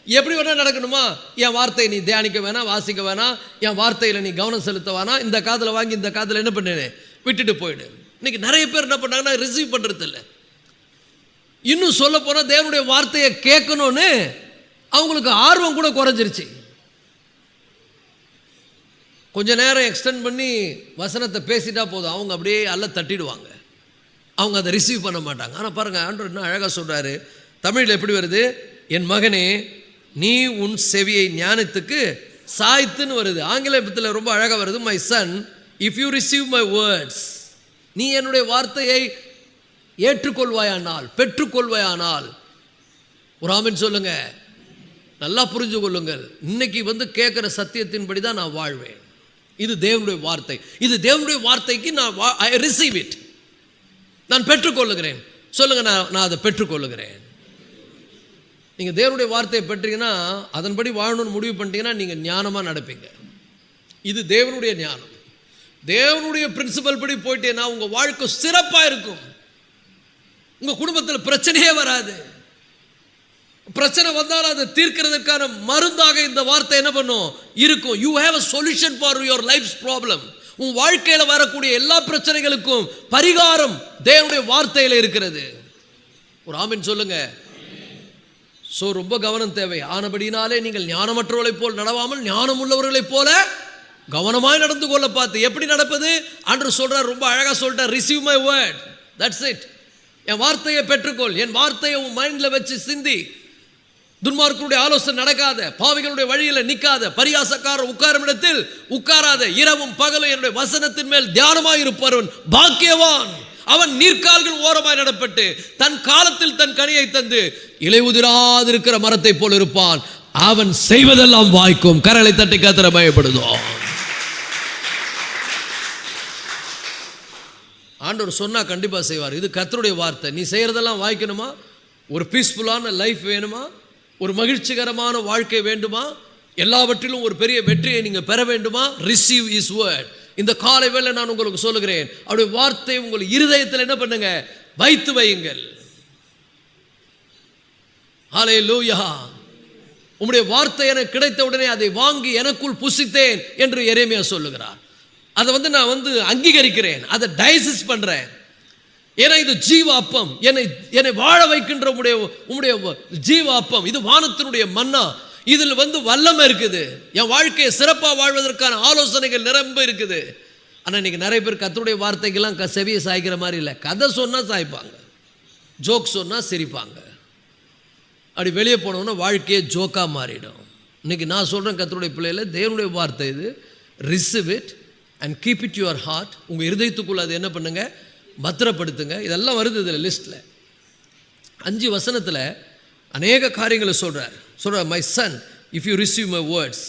எப்படி வேணா நடக்கணுமா? என் வார்த்தையை நீ தியானிக்க வேணாம், வாசிக்க வேணாம், என் வார்த்தையில் நீ கவனம் செலுத்த வேணாம், இந்த காதில் வாங்கி இந்த காதில் என்ன பண்ணு, விட்டுட்டு போயிடு. இன்னைக்கு நிறைய பேர் என்ன பண்ணாங்கன்னா ரிசீவ் பண்றது இல்லை. இன்னும் சொல்ல போனால் தேவனுடைய வார்த்தையை கேட்கணும்னு அவங்களுக்கு ஆர்வம் கூட குறைஞ்சிருச்சு. கொஞ்ச நேரம் எக்ஸ்டெண்ட் பண்ணி வசனத்தை பேசிட்டா போதும், அவங்க அப்படியே அல்ல தட்டிடுவாங்க, அவங்க அதை ரிசீவ் பண்ண மாட்டாங்க. ஆனால் பாருங்க, ஆண்டவர் என்ன அழகாக சொல்றாரு. தமிழில் எப்படி வருது? என் மகனே, நீ உன் செவியை ஞானத்துக்கு சாய்த்துன்னு வருது. ஆங்கிலத்தில் ரொம்ப அழகாக வருது, my son if you receive my words. நீ என்னுடைய வார்த்தையை ஏற்றுக்கொள்வாயானால், பெற்றுக்கொள்வாயானால். ஒரு ஆமென் சொல்லுங்க. நல்லா புரிஞ்சு கொள்ளுங்கள், இன்னைக்கு கேட்குற சத்தியத்தின்படி தான் நான் வாழ்வேன். இது தேவனுடைய வார்த்தை. இது தேவனுடைய வார்த்தைக்கு நான் ஐ ரிசீவ் இட், நான் பெற்றுக்கொள்ளுகிறேன். சொல்லுங்க, நான் அதை பெற்றுக்கொள்ளுகிறேன். நீங்கள் தேவனுடைய வார்த்தையை பெற்றீங்கன்னா, அதன்படி வாழணும்னு முடிவு பண்ணிட்டீங்கன்னா நீங்கள் ஞானமாக நடப்பீங்க. இது தேவனுடைய ஞானம். தேவனுடைய பிரின்சிபல் படி போயிட்டேன்னா உங்கள் வாழ்க்கை சிறப்பாக இருக்கும். உங்கள் குடும்பத்தில் பிரச்சனையே வராது. பிரச்சனை வந்தாலும் அதை தீர்க்கிறதுக்கான மருந்தாக இந்த வார்த்தை என்ன பண்ணும்? இருக்கும். You have a solution for your life's problem. உன் வாழ்க்கையில் வரக்கூடிய எல்லா பிரச்சனைகளுக்கும் பரிகாரம் தேவனுடைய வார்த்தையில் இருக்கிறது. ஒரு ஆமென் சொல்லுங்க. ஸோ ரொம்ப கவனம் தேவை. ஆனபடினாலே நீங்கள் ஞானமற்றவர்களைப் போல் நடவாமல் ஞானம் உள்ளவர்களைப் போல கவனமாய் நடந்து கொள்ள பார்த்து. எப்படி நடப்பது? ஆண்டவர் சொல்றார், ரொம்ப அழகாக சொல்லிட்டார், receive my word, that's it. என் வார்த்தையை பெற்றுக்கொள். என் வார்த்தையை உன் மைண்டில் வச்சு சிந்தி. துன்மார்க்கருடைய ஆலோசனை நடக்காத, பாவிகளுடைய வழியில் நிற்காத, பரியாசக்காரர் உட்காரும் இடத்தில் உட்காராத, இரவும் பகலும் என்னுடைய வசனத்தின் மேல் தியானமாய் இருப்பவன் பாக்கியவான். அவன் நீர்க்கால்கள் ஓரமாய் நடப்பட்டு தன் காலத்தில் தன் கனியை தந்து இலையுதிராதிருக்கிற மரத்தை போல் இருப்பான். அவன் செய்வதெல்லாம் வாய்க்கும். கரங்களை தட்டி கர்த்தரை பயப்படுதோம். ஆண்டவர் சொன்னா கண்டிப்பா செய்வார். இது கர்த்தருடைய வார்த்தை. நீ செய்யறதெல்லாம் வாய்க்கணுமா? ஒரு பீஸ்ஃபுல்லான லைஃப் வேணுமா? ஒரு மகிழ்ச்சிகரமான வாழ்க்கை வேண்டுமா? எல்லாவற்றிலும் ஒரு பெரிய வெற்றியை நீங்க பெற வேண்டுமா? Receive is word. இந்த காலை வேளை நான் உங்களுக்கு சொல்லுகிறேன், அவருடைய வார்த்தை உங்கள் இருதயத்தில் என்ன பண்ணுங்க, வைத்து வையுங்கள். ஹல்லேலூயா. உம்முடைய வார்த்தை எனக்கு கிடைத்த உடனே அதை வாங்கி எனக்குள் புசித்தேன் என்று எரேமியா சொல்லுகிறார். அதை நான் அங்கீகரிக்கிறேன், அதை டைஜஸ்ட் பண்றேன். ஏன்னா இது ஜீவ அப்பம், என்னை வாழ வைக்கின்ற உம்முடைய ஜீவ அப்பம். இது வானத்தினுடைய மன்னா. இதில் வல்லமை இருக்குது. என் வாழ்க்கையை சிறப்பாக வாழ்வதற்கான ஆலோசனைகள் நிரம்ப இருக்குது. ஆனால் இன்னைக்கு நிறைய பேர் கர்த்தருடைய வார்த்தைக்கெல்லாம் செவியை சாய்க்கிற மாதிரி இல்லை. கதை சொன்னால் சாய்ப்பாங்க, ஜோக் சொன்னால் சிரிப்பாங்க. அப்படி வெளியே போனோன்னா வாழ்க்கையே ஜோக்காக மாறிடும். இன்னைக்கு நான் சொல்கிறேன், கர்த்தருடைய பிள்ளைகளை, தேவனுடைய வார்த்தை இது. Receive it and keep it your heart. உங்கள் இருதயத்துக்குள்ள அது என்ன பண்ணுங்க, பத்திரப்படுத்துங்க. இதெல்லாம் வருது இதில் லிஸ்ட்டில். 5 வசனத்தில் அநேக காரியங்களை சொல்கிறார். My son, if you receive my words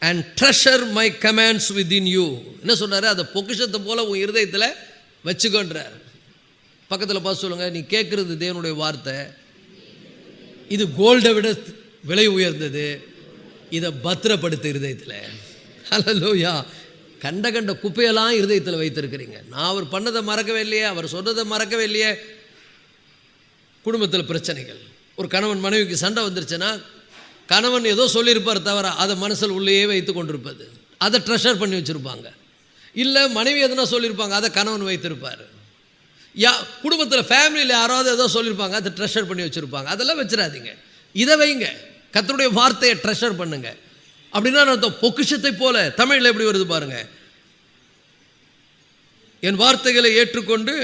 and treasure my commands within you. என்ன சொல்கிறாரு? அதை பொக்கிஷத்தை போல உன் இருதயத்தில் வச்சுக்கொன்றார். பக்கத்தில் பார்த்து சொல்லுங்கள், நீ கேட்குறது தேவனுடைய வார்த்தை, இது கோல்டை விட விலை உயர்ந்தது, இதை பத்திரப்படுத்த இருதயத்தில். ஹல்லேலூயா. கண்ட குப்பையெல்லாம் இருதயத்தில் வைத்திருக்கிறீங்க. நான் அவர் பண்ணதை மறக்கவே இல்லையே, அவர் சொன்னதை மறக்கவே இல்லையே. குடும்பத்தில் பிரச்சனைகள், ஒரு கணவன் மனைவிக்கு சண்டை வந்துருச்சுன்னா, கணவன் ஏதோ சொல்லியிருப்பார் தவிர அதை மனசில் உள்ளேயே வைத்து கொண்டிருப்பது, அதை ட்ரெஷர் பண்ணி வச்சுருப்பாங்க. இல்லை மனைவி எதனா சொல்லியிருப்பாங்க, அதை கணவன் வைத்திருப்பார். குடும்பத்தில் ஃபேமிலியில் யாராவது ஏதோ சொல்லியிருப்பாங்க, அதை ட்ரெஷர் பண்ணி வச்சுருப்பாங்க. அதெல்லாம் வச்சிடாதீங்க, இதை வைங்க. கர்த்தருடைய வார்த்தையை ட்ரெஷர் பண்ணுங்க. அப்படின்னா அர்த்தம் பொக்கிஷத்தை போல. தமிழில் எப்படி வருது பாருங்க, என் வார்த்தைகளை ஏற்றுக்கொண்டு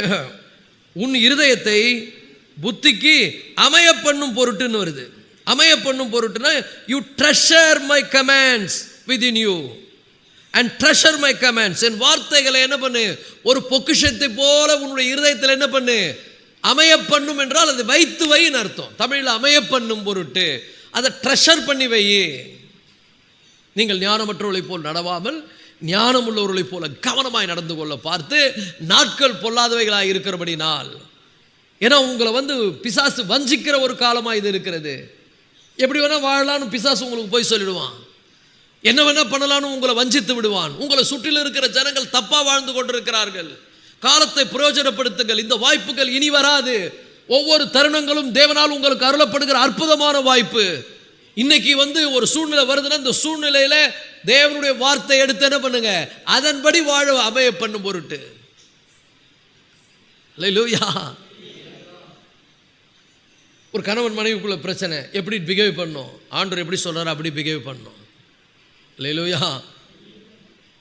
உன் இருதயத்தை புத்திக்கு அமைய பண்ணும் பொருட்டுன்னு வருது. அமைய பண்ணும் பொருட்டுனா you treasure my commands within you and treasure my commands. என் வார்த்தைகளை என்ன பண்ணு, ஒரு பொக்கிஷத்தை போல உன்னுடைய இருதயத்தில் என்ன பண்ணு, அமைய பண்ணும் என்றால் அது வைத்து வைன்னு அர்த்தம். தமிழில் அமைய பண்ணும் பொருட்டு அதை ட்ரெஷர் பண்ணி வை. நீங்கள் ஞானமற்றவர்களைப் போல் நடவாமல் ஞானம் உள்ளவர்களைப் போல கவனமாய் நடந்து கொள்ள பார்த்து நாட்கள் பொல்லாதவைகளாக இருக்கிறபடினால். ஏன்னா உங்களை பிசாசு வஞ்சிக்கிற ஒரு காலமாக இது இருக்கிறது. எப்படி வேணா வாழலான்னு பிசாசு உங்களுக்கு போய் சொல்லிடுவான். என்ன வேணா பண்ணலான்னு உங்களை வஞ்சித்து விடுவான். உங்களை சுற்றிலும் இருக்கிற ஜனங்கள் தப்பாக வாழ்ந்து கொண்டிருக்கிறார்கள். காலத்தை பிரயோஜனப்படுத்துங்கள். இந்த வாய்ப்புகள் இனி வராது. ஒவ்வொரு தருணங்களும் தேவனால் உங்களுக்கு அருளப்படுகிற அற்புதமான வாய்ப்பு. இன்னைக்கு ஒரு சூழ்நிலை வருதுன்னா, இந்த சூழ்நிலையில தேவனுடைய வார்த்தை எடுத்து என்ன பண்ணுங்க, அதன்படி வாழ அமைய பண்ணும் பொருட்டு. அல்லேலூயா. ஒரு கணவன் மனைவிக்குள்ள பிரச்சனை, எப்படி பிஹேவ் பண்ணணும், ஆண்டவர் எப்படி சொல்றாரு அப்படி பிஹேவ் பண்ணணும். அல்லேலூயா.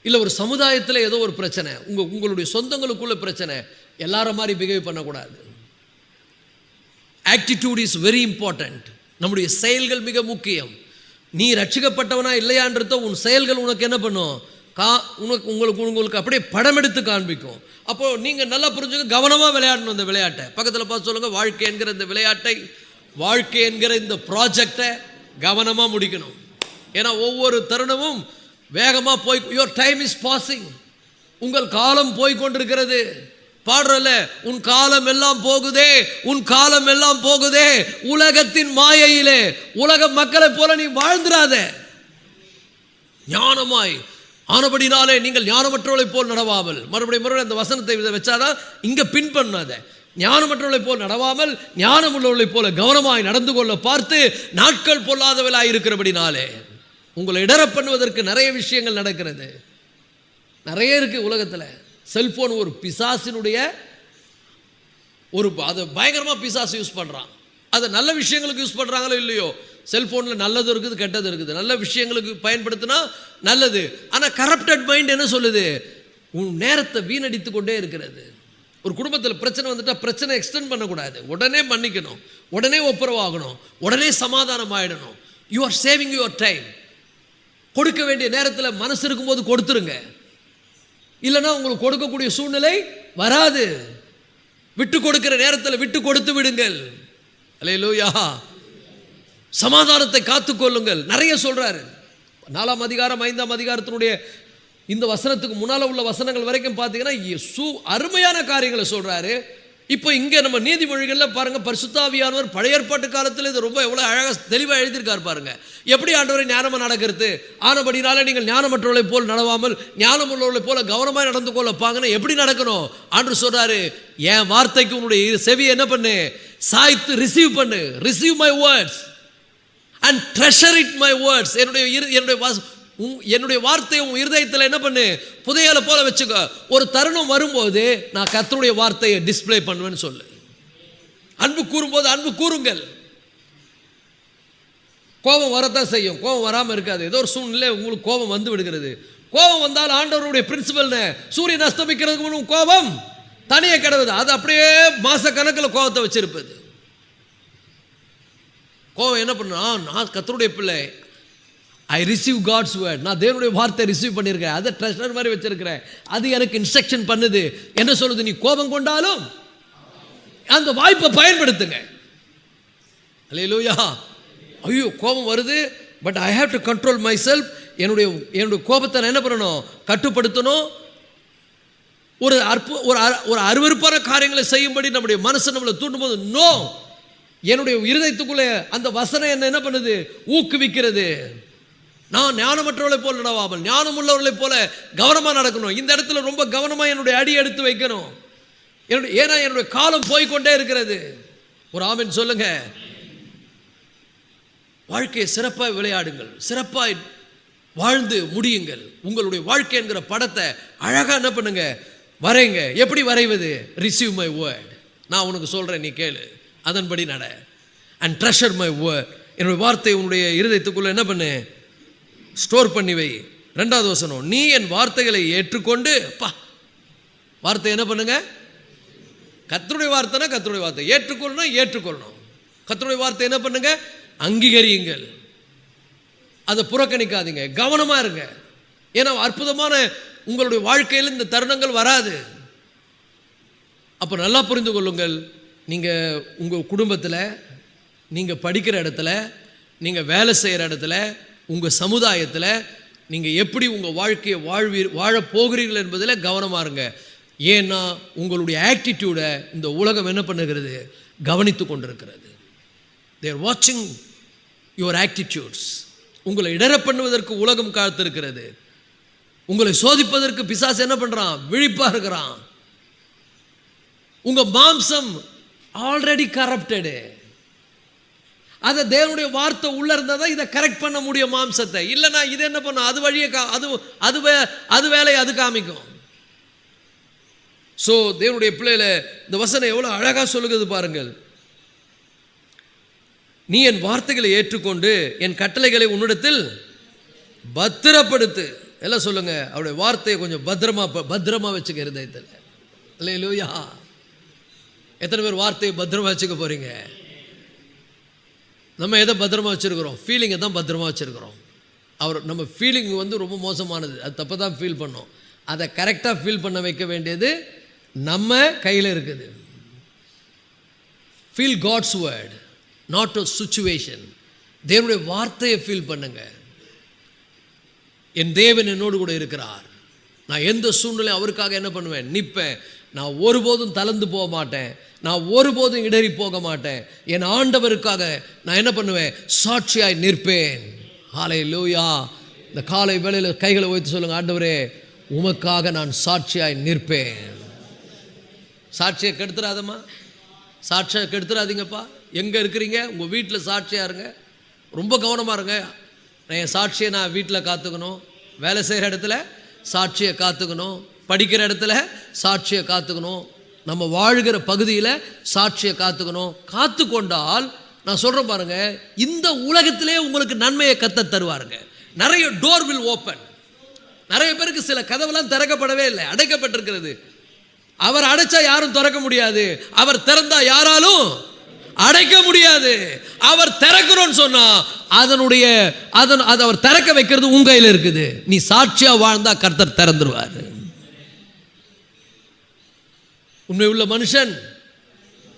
இல்லை ஒரு சமுதாயத்தில் ஏதோ ஒரு பிரச்சனை, உங்களுடைய சொந்தங்களுக்குள்ள பிரச்சனை, எல்லாரும் மாதிரி பிஹேவ் பண்ணக்கூடாது. Attitude is very important. நம்முடைய செயல்கள் மிக முக்கியம். நீ ரட்சிக்கப்பட்டவனா இல்லையான்றத உன் செயல்கள் உனக்கு என்ன பண்ணும், உங்களுக்கு அப்படியே படம் எடுத்து காண்பிக்கும். அப்போ நீங்க நல்லா புரிஞ்சுக்க, கவனமா விளையாடணும் இந்த விளையாட்டை. பக்கத்தில் பார்த்து சொல்லுங்க, வாழ்க்கை என்கிற இந்த விளையாட்டை, வாழ்க்கை என்கிற இந்த ப்ராஜெக்டை கவனமா முடிக்கணும். ஏன்னா ஒவ்வொரு தருணமும் வேகமா போய், யுவர் டைம் இஸ் பாசிங், உங்கள் காலம் போய் கொண்டிருக்கிறது. பாடுறல, உன் காலம் எல்லாம் போகுதே, உன் காலம் எல்லாம் போகுதே உலகத்தின் மாயையிலே. உலக மக்களை போல நீ வாழ்ந்துராத. ஞானமாய் ஆனபடினாலே நீங்கள் ஞானமற்றவர்களை போல் நடவாமல், மறுபடியும் அந்த வசனத்தை வச்சாதான் இங்க பின் பண்ணாத. ஞானமற்றவர்களை போல் நடவாமல் ஞானம் உள்ளவர்களை போல கவனமாய் நடந்து கொள்ள பார்த்து நாட்கள் பொல்லாதவளாய் இருக்கிறபடினாலே. உங்களை இடர பண்ணுவதற்கு நிறைய விஷயங்கள் நடக்கிறது, நிறைய இருக்கு உலகத்தில். செல்போன் ஒரு பிசாசினுடைய அதை பயங்கரமாக பிசாசு யூஸ் பண்ணுறான். அதை நல்ல விஷயங்களுக்கு யூஸ் பண்ணுறாங்களோ இல்லையோ, செல்ஃபோனில் நல்லது இருக்குது கெட்டது இருக்குது. நல்ல விஷயங்களுக்கு பயன்படுத்தினா நல்லது. ஆனால் கரப்டட் மைண்ட் என்ன சொல்லுது, உன் நேரத்தை வீணடித்து கொண்டே இருக்கிறது. ஒரு குடும்பத்தில் பிரச்சனை வந்துட்டால் பிரச்சனை எக்ஸ்டெண்ட் பண்ணக்கூடாது, உடனே மன்னிக்கணும், உடனே ஒப்புரவாகணும், உடனே சமாதானம் ஆகிடணும். You are saving your time. கொடுக்க வேண்டிய நேரத்தில் மனசு இருக்கும்போது கொடுத்துருங்க. இல்லைன்னா உங்களுக்கு கொடுக்கக்கூடிய சூழ்நிலை வராது. விட்டு கொடுக்கிற நேரத்தில் விட்டு கொடுத்து விடுங்கள். அல்லேலூயா. சமாதானத்தை காத்துக்கொள்ளுங்கள். நிறைய சொல்றாரு. 4ஆம் அதிகாரம் 5ஆம் அதிகாரத்தினுடைய இந்த வசனத்துக்கு முன்னால் உள்ள வசனங்கள் வரைக்கும் பார்த்தீங்கன்னா அருமையான காரியங்களை சொல்றாரு. இப்போ இங்கே நம்ம நீதிமொழிகளில் பாருங்க, பரிசுத்தாவியானவர் பழைய ஏற்பாட்டு காலத்தில் இது ரொம்ப எவ்வளோ அழகாக தெளிவாக எழுதியிருக்கார் பாருங்க. எப்படி ஆண்டவரை ஞானமாக நடக்கிறது, ஆனபடினால நீங்கள் ஞானமற்றவர்களை போல் நடவாமல் ஞானம் உள்ளவர்களை போல கவனமாக நடந்து கொள்ளப்பாங்கன்னு எப்படி நடக்கணும் ஆண்டவர் சொல்றாரு. என் வார்த்தைக்கு உன்னுடைய செவி என்ன பண்ணு, சாய்த்து ரிசீவ் பண்ணு. Receive my words and treasure it my words. என்னுடைய வார்த்தையை உன் இருதயத்தில் என்ன பண்ணு, புதையலை போல வச்சுக்க. ஒரு தருணம் வரும்போது நான் கர்த்தருடைய வார்த்தையை டிஸ்பிளே பண்ணுவேன்னு சொல்லு. அன்பு கூறும்போது அன்பு கூறுங்கள். கோபம் வரத்தான் செய்யும், கோபம் வராமல் இருக்காது. ஏதோ ஒரு சூழ்நிலை உங்களுக்கு கோபம் வந்து விடுகிறது. கோபம் வந்தால் ஆண்டவருடைய பிரின்சிபல், சூரியன் அஸ்தமிக்கிறதுக்கு முன் கோபம் தனியே கிடவுது. அது அப்படியே மாச கணக்கில் கோபத்தை வச்சிருப்பது. கோபம் என்ன பண்ணா, நான் கர்த்தருடைய பிள்ளை, ஐ ரிசீவ் காட்ஸ் வேர்ட், நான் தேவனுடைய வார்த்தை ரிசீவ் பண்ணியிருக்கேன், அதை ட்ரெஷர் மாதிரி வச்சிருக்கிறேன், அது எனக்கு இன்ஸ்ட்ரக்ஷன் பண்ணுது. என்ன சொல்லுது, நீ கோபம் கொண்டாலும் அந்த வாய்ப்பை பயன்படுத்துங்க. அல்லேலூயா. ஐயோ கோபம் வருது, but I have to control my self. என்னுடைய கோபத்தை நான் என்ன பண்ணணும், கட்டுப்படுத்தணும். ஒரு அருவருப்பான காரியங்களை செய்யும்படி நம்முடைய மனசை நம்மளை தூண்டும் போது நோ, என்னுடைய இருதயத்துக்குள்ளே அந்த வசனம் என்ன பண்ணுது, ஊக்குவிக்கிறது. நான் ஞானமற்றவர்களை போல நடவாமல் ஞானம் உள்ளவர்களை போல கவனமாக நடக்கணும். இந்த இடத்துல ரொம்ப கவனமாக என்னுடைய அடி எடுத்து வைக்கணும். ஏன்னா என்னுடைய காலம் போய்கொண்டே இருக்கிறது. ஒரு ஆமென் சொல்லுங்க. வாழ்க்கையை சிறப்பாக விளையாடுங்கள், சிறப்பாக வாழ்ந்து முடியுங்கள். உங்களுடைய வாழ்க்கை என்கிற படத்தை அழகாக என்ன பண்ணுங்க, வரைங்க. எப்படி வரைவது, ரிசீவ் மை வேர்ட், நான் உனக்கு சொல்கிறேன், நீ கேளு, அதன்படி நட. அண்ட் ட்ரெஷர் மை வேர்ட், என்னுடைய வார்த்தை உன்னுடைய இருதயத்துக்குள்ளே என்ன பண்ணு, ஸ்டோர் பண்ணி வை. 2வது வசனம், நீ என் வார்த்தைகளை ஏற்றுக்கொண்டு, வார்த்தை என்ன பண்ணுங்க, கர்த்தருடைய வார்த்தைனா கர்த்தருடைய வார்த்தை, ஏற்றுக்கொள்ளணும் ஏற்றுக்கொள்ளணும். கர்த்தருடைய வார்த்தை என்ன பண்ணுங்க, அங்கீகரியுங்கள், அதை புறக்கணிக்காதீங்க, கவனமா இருங்க. ஏன்னா அற்புதமான உங்களுடைய வாழ்க்கையில் இந்த தருணங்கள் வராது. அப்போ நல்லா புரிந்து கொள்ளுங்கள். நீங்கள் உங்கள் குடும்பத்தில், நீங்கள் படிக்கிற இடத்துல, நீங்கள் வேலை செய்கிற இடத்துல, உங்கள் சமுதாயத்தில் நீங்கள் எப்படி உங்கள் வாழ்க்கையை வாழப் போகிறீர்கள் என்பதில் கவனமாக இருங்க. ஏன்னா உங்களுடைய ஆட்டிடியூடை இந்த உலகம் என்ன பண்ணுகிறது, கவனித்து கொண்டிருக்கிறது. தேர் வாட்சிங் யுவர் ஆட்டிடியூட்ஸ். உங்களை இடர பண்ணுவதற்கு உலகம் காத்திருக்கிறது. உங்களை சோதிப்பதற்கு பிசாசு என்ன பண்ணுறான், விழிப்பாக இருக்கிறான். உங்கள் மாம்சம் ஆல்ரெடி கரப்டடு. அதை தேவனுடைய வார்த்தை உள்ள இருந்தால் தான் இதை கரெக்ட் பண்ண முடியும் மாம்சத்தை. இல்லைனா இது என்ன பண்ணும், அது வழியே அது வேலையை அது காமிக்கும். ஸோ தேவனுடைய பிள்ளையில இந்த வசனம் எவ்வளோ அழகாக சொல்லுகிறது பாருங்கள். நீ என் வார்த்தைகளை ஏற்றுக்கொண்டு என் கட்டளைகளை உன்னிடத்தில் பத்திரப்படுத்து. எல்லாம் சொல்லுங்க, அவருடைய வார்த்தையை கொஞ்சம் பத்திரமா வச்சுக்க இருதயத்தில். அல்லேலூயா. எத்தனை பேர் வார்த்தையை பத்திரமா வச்சுக்க போறீங்க? நம்ம எதை பத்திரமா வச்சுருக்கிறோம், ஃபீலிங்கை தான் பத்திரமா வச்சுருக்கிறோம். நம்ம ஃபீலிங் ரொம்ப மோசமானது, அது தப்பை தான் ஃபீல் பண்ணோம். அதை கரெக்டாக ஃபீல் பண்ண வைக்க வேண்டியது நம்ம கையில் இருக்குது. Feel God's word, not a situation. தேவனுடைய வார்த்தையை ஃபீல் பண்ணுங்க. என் தேவன் என்னோடு கூட இருக்கிறார், நான் எந்த சூழ்நிலையும் அவருக்காக என்ன பண்ணுவேன், நிற்பேன். நான் ஒருபோதும் தளர்ந்து போக மாட்டேன், நான் ஒருபோதும் இடறி போக மாட்டேன். என் ஆண்டவருக்காக நான் என்ன பண்ணுவேன், சாட்சியாய் நிற்பேன். ஹல்லேலூயா. இந்த காலை வேளையில் கைகளை வைத்து சொல்லுங்க, ஆண்டவரே உமக்காக நான் சாட்சியாய் நிற்பேன். சாட்சியை கெடுத்துறாதம்மா, சாட்சியை கெடுத்துறாதீங்கப்பா. எங்கே இருக்கிறீங்க, உங்கள் வீட்டில் சாட்சியாக இருங்க, ரொம்ப கவனமாக இருங்க. என் சாட்சியை நான் வீட்டில் காத்துக்கணும், வேலை செய்கிற இடத்துல சாட்சியை காத்துக்கணும், படிக்கிற இடத்துல சாட்சியை காத்துக்கணும், நம்ம வாழ்கிற பகுதியில் சாட்சியை காத்துக்கணும். காத்து கொண்டால் நான் சொல்கிறேன் பாருங்க, இந்த உலகத்திலே உங்களுக்கு நன்மையை கத்த தருவாருங்க. நிறைய டோர் வில் ஓப்பன். நிறைய பேருக்கு சில கதவெல்லாம் திறக்கப்படவே இல்லை, அடைக்கப்பட்டிருக்கிறது. அவர் அடைச்சா யாரும் திறக்க முடியாது, அவர் திறந்தா யாராலும் அடைக்க முடியாது. அவர் திறக்கிறோன்னு சொன்னா அதை அவர் திறக்க வைக்கிறது உங்க கையில் இருக்குது. நீ சாட்சியா வாழ்ந்தா கர்த்தர் திறந்துருவாரு. உண்மை உள்ள மனுஷன்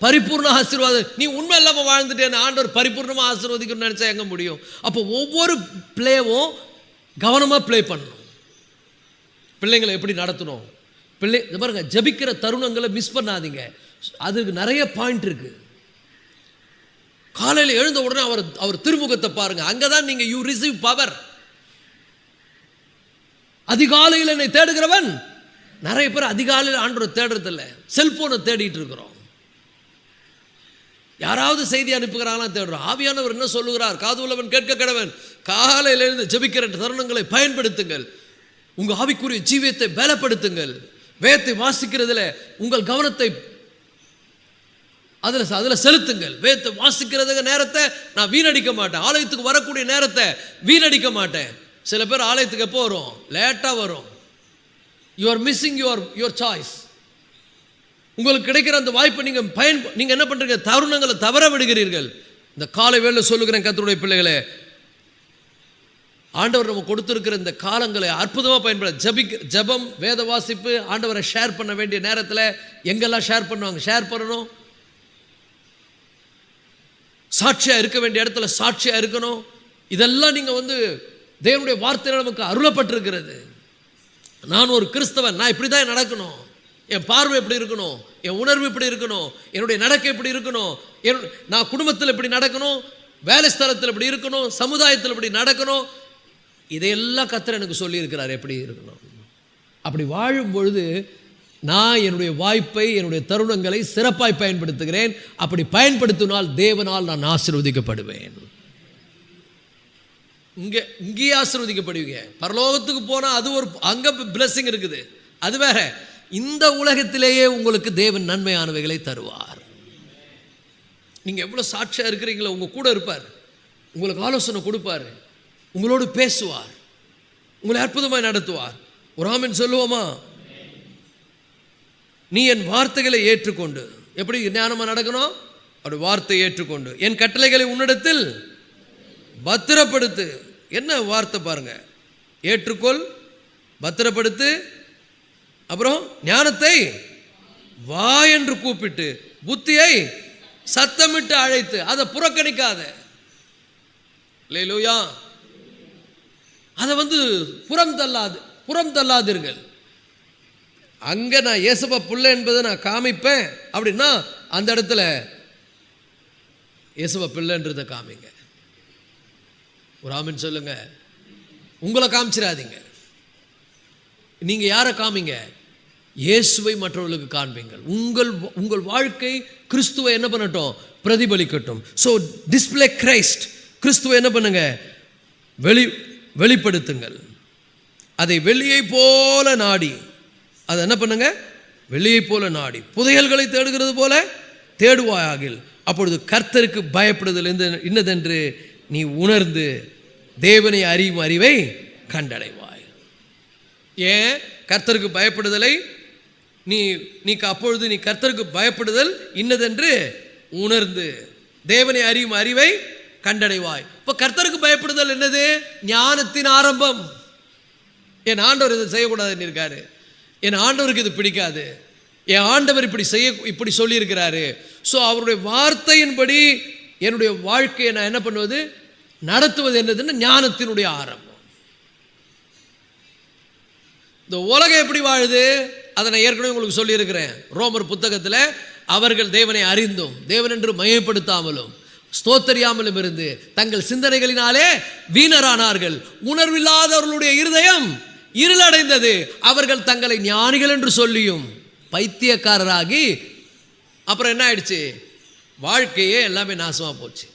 பரிபூர்ண ஆசீர்வாதம். நீ உண்மை இல்லாமல் வாழ்ந்துட்டேன்னு ஆண்டவர் பரிபூர்ணமாக ஆசீர்வதிக்கணும்னு நினைச்சா எங்க முடியும்? அப்போ ஒவ்வொரு பிளேவும் கவனமாக ப்ளே பண்ணணும். பிள்ளைங்களை எப்படி நடத்தணும், பாருங்க, ஜபிக்கிற தருணங்களை மிஸ் பண்ணாதீங்க. அதுக்கு நிறைய பாயிண்ட் இருக்கு. காலையில் எழுந்த உடனே அவர் திருமுகத்தை பாருங்க, அங்கதான் நீங்க யூ ரிசீவ் பவர். அதிகாலையில் என்னை தேடுகிறவன், நிறைய பேர் அதிகாலையில் ஆண்டவரை தேடுறது இல்லை, செல்போனை தேடிட்டு இருக்கிறோம். யாராவது செய்தி அனுப்புகிறாங்களா தேடுறோம். ஆவியானவர் என்ன சொல்லுகிறார்? காது உள்ளவன் கேட்க கடவன். காலையில் எழுந்து ஜெபிக்கிற தருணங்களை பயன்படுத்துங்கள். உங்க ஆவிக்குரிய ஜீவியத்தை பலப்படுத்துங்கள். வேதத்தை வாசிக்கிறதுல உங்கள் கவனத்தை அதில் செலுத்துங்கள். வேதத்தை வாசிக்கிறதுக்கு நேரத்தை நான் வீணடிக்க மாட்டேன். ஆலயத்துக்கு வரக்கூடிய நேரத்தை வீணடிக்க மாட்டேன். சில பேர் ஆலயத்துக்கு எப்போ வரும்? லேட்டாக வரும். You are missing your choice. உங்களுக்கு கிடைக்கிற அந்த வாய்ப்பை நீங்க என்ன பண்றீங்க? தருணங்களை தவற விடுகிறீர்கள். இந்த காலை வேளை சொல்லுகிறேன் கர்த்தருடைய பிள்ளைகளே, ஆண்டவர் நம்ம கொடுத்திருக்கிற இந்த காலங்களை அற்புதமாக பயன்படுத்த ஜெபம், வேத வாசிப்பு, ஆண்டவரை ஷேர் பண்ண வேண்டிய நேரத்தில் எங்கெல்லாம் ஷேர் பண்ணுவாங்க ஷேர் பண்ணணும். சாட்சியாக இருக்க வேண்டிய இடத்துல சாட்சியாக இருக்கணும். இதெல்லாம் நீங்கள் தேவனுடைய வார்த்தையில் நமக்கு அருளப்பட்டிருக்கிறது. நான் ஒரு கிறிஸ்தவன், நான் இப்படி தான் நடக்கணும், என் பார்வை எப்படி இருக்கணும், என் உணர்வு எப்படி இருக்கணும், என்னுடைய நடக்கை எப்படி இருக்கணும், நான் குடும்பத்தில் எப்படி நடக்கணும், வேலை ஸ்தலத்தில் எப்படி இருக்கணும், சமுதாயத்தில் எப்படி நடக்கணும், இதையெல்லாம் கர்த்தர் எனக்கு சொல்லியிருக்கிறார் எப்படி இருக்கணும். அப்படி வாழும் பொழுது நான் என்னுடைய வாய்ப்பை, என்னுடைய தருணங்களை சிறப்பாய் பயன்படுத்துகிறேன். அப்படி பயன்படுத்தினால் தேவனால் நான் ஆசீர்வதிக்கப்படுவேன். இங்கே ஆசீர்வதிக்கப்படுவீங்க. பரலோகத்துக்கு போனால் அது ஒரு அங்கே பிளெஸிங் இருக்குது, அது வேற. இந்த உலகத்திலேயே உங்களுக்கு தேவன் நன்மையானவைகளை தருவார். நீங்க எவ்வளவு சாட்சியா இருக்கிறீங்களோ உங்க கூட இருப்பார், உங்களுக்கு ஆலோசனை கொடுப்பார், உங்களோடு பேசுவார், உங்களை அற்புதமாய் நடத்துவார். ஒரு ஆமென் சொல்லுவோமா? நீ என் வார்த்தைகளை ஏற்றுக்கொண்டு, எப்படி ஞானமா நடக்கணும்? அப்படி வார்த்தையை ஏற்றுக்கொண்டு என் கட்டளைகளை உன்னிடத்தில் பத்திரப்படுத்து. என்ன வார்த்தை பாருங்க, ஏற்றுக்கொள், பத்திரப்படுத்து, அப்புறம் ஞானத்தை வா என்று கூப்பிட்டு, புத்தியை சத்தமிட்டு அழைத்து, அதை புறக்கணிக்காத. அல்லேலூயா. அதை புறம் தள்ளாதீர்கள். அங்க நான் இயேசுப்பா புள்ள என்பதை நான் காமிப்பேன் அப்படின்னா அந்த இடத்துல இயேசுப்பா பிள்ளைன்றதை காமிங்க. ஒரு ஆமென் சொல்லுங்க. உங்களை காமிச்சிடாதீங்க. நீங்க யாரை காமிங்க? இயேசுவை மற்றவர்களுக்கு காண்பீங்கள். உங்கள் வாழ்க்கை கிறிஸ்துவை என்ன பண்ணட்டும்? பிரதிபலிக்கட்டும். So display Christ. கிறிஸ்துவை என்ன பண்ணுங்க? வெளிப்படுத்துங்கள். அதை வெள்ளியை போல நாடி, அதை என்ன பண்ணுங்க? வெள்ளியை போல நாடி புதையல்களை தேடுகிறது போல தேடுவாயாகில், அப்பொழுது கர்த்தருக்கு பயப்படுதல் இன்னதென்று நீ உணர்ந்து தேவனை அறியும் அறிவை கண்டடைவாய். ஏன் கர்த்தருக்கு பயப்படுதலை அப்பொழுது நீ கர்த்தருக்கு பயப்படுதல் இன்னதென்று உணர்ந்து தேவனை அறியும் அறிவை கண்டடைவாய். இப்போ கர்த்தருக்கு பயப்படுதல் என்னது? ஞானத்தின் ஆரம்பம். என் ஆண்டவர் இதை செய்யக்கூடாதுன்னு இருக்காரு, என் ஆண்டவருக்கு இது பிடிக்காது, என் ஆண்டவர் இப்படி சொல்லியிருக்கிறாரு. ஸோ அவருடைய வார்த்தையின்படி என்னுடைய வாழ்க்கையை நான் என்ன பண்ணுவது? நடத்துவது என்னதுன்னு ஞானத்தினுடைய ஆரம்பம். இந்த உலகம் எப்படி வாழுது அதை நான் ஏற்கனவே உங்களுக்கு சொல்லியிருக்கிறேன். ரோமர் புத்தகத்தில் அவர்கள் தேவனை அறிந்தும் தேவன் என்று மையப்படுத்தாமலும் ஸ்தோத்தரியாமலும் இருந்து தங்கள் சிந்தனைகளினாலே வீணரானார்கள். உணர்வில்லாதவர்களுடைய இருதயம் இருளடைந்தது. அவர்கள் தங்களை ஞானிகள் என்று சொல்லியும் பைத்தியக்காரராகி அப்புறம் என்ன ஆயிடுச்சு? வாழ்க்கையே எல்லாமே நாசமாக போச்சு.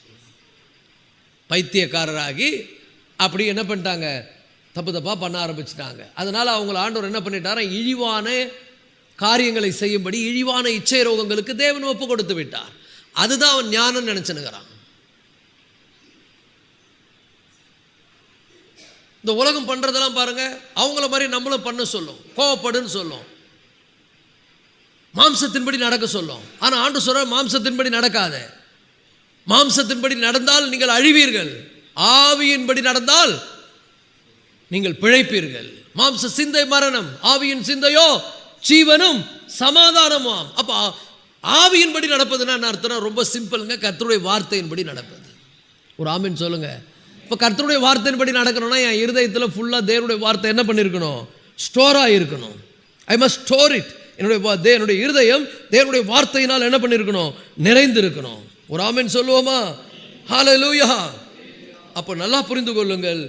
பைத்தியக்காரராகி அப்படி என்ன பண்ணிட்டாங்க? தப்பாக பண்ண ஆரம்பிச்சிட்டாங்க. அதனால் அவங்கள ஆண்டவர் என்ன பண்ணிட்டாரா? இழிவான காரியங்களை செய்யும்படி இழிவான இச்சை ரோகங்களுக்கு தேவன் ஒப்பு கொடுத்து விட்டார். அதுதான் அவன் ஞானம் நினைச்சுனுங்கிறான். இந்த உலகம் பண்றதெல்லாம் பாருங்க, அவங்கள மாதிரி நம்மளும் பண்ண சொல்லும், கோவப்படுன்னு சொல்லும், மாம்சத்தின்படி நடக்க சொல்லும். ஆனா ஆண்டு சொல்ற மாம்சத்தின்படி நடக்காத. மாம்சத்தின்படி நடந்தால் நீங்கள் அழிவீர்கள், ஆவியின்படி நடந்தால் நீங்கள் பிழைப்பீர்கள். மாம்ச சிந்தை மரணம், ஆவியின் சிந்தையோ ஜீவனும் சமாதானமாம். அப்ப ஆவியின்படி நடப்பதுன்னா என்ன அர்த்தம்? ரொம்ப சிம்பிளுங்க, கர்த்தருடைய வார்த்தையின்படி நடப்பது. ஒரு ஆமீன் சொல்லுங்க. இப்போ கர்த்தருடைய வார்த்தையின்படி நடக்கணும்னா என் இருதயத்தில் ஃபுல்லாக தேவனுடைய வார்த்தை என்ன பண்ணியிருக்கணும்? ஸ்டோராக இருக்கணும். I must store it. என்னுடைய இருதயம் தேவனுடைய வார்த்தையினால் என்ன பண்ணியிருக்கணும்? நிறைந்திருக்கணும். ஒரு ஆமீன் சொல்லுவோமா? ஹல்லேலூயா. அப்போ நல்லா புரிந்து கொள்ளுங்கள்,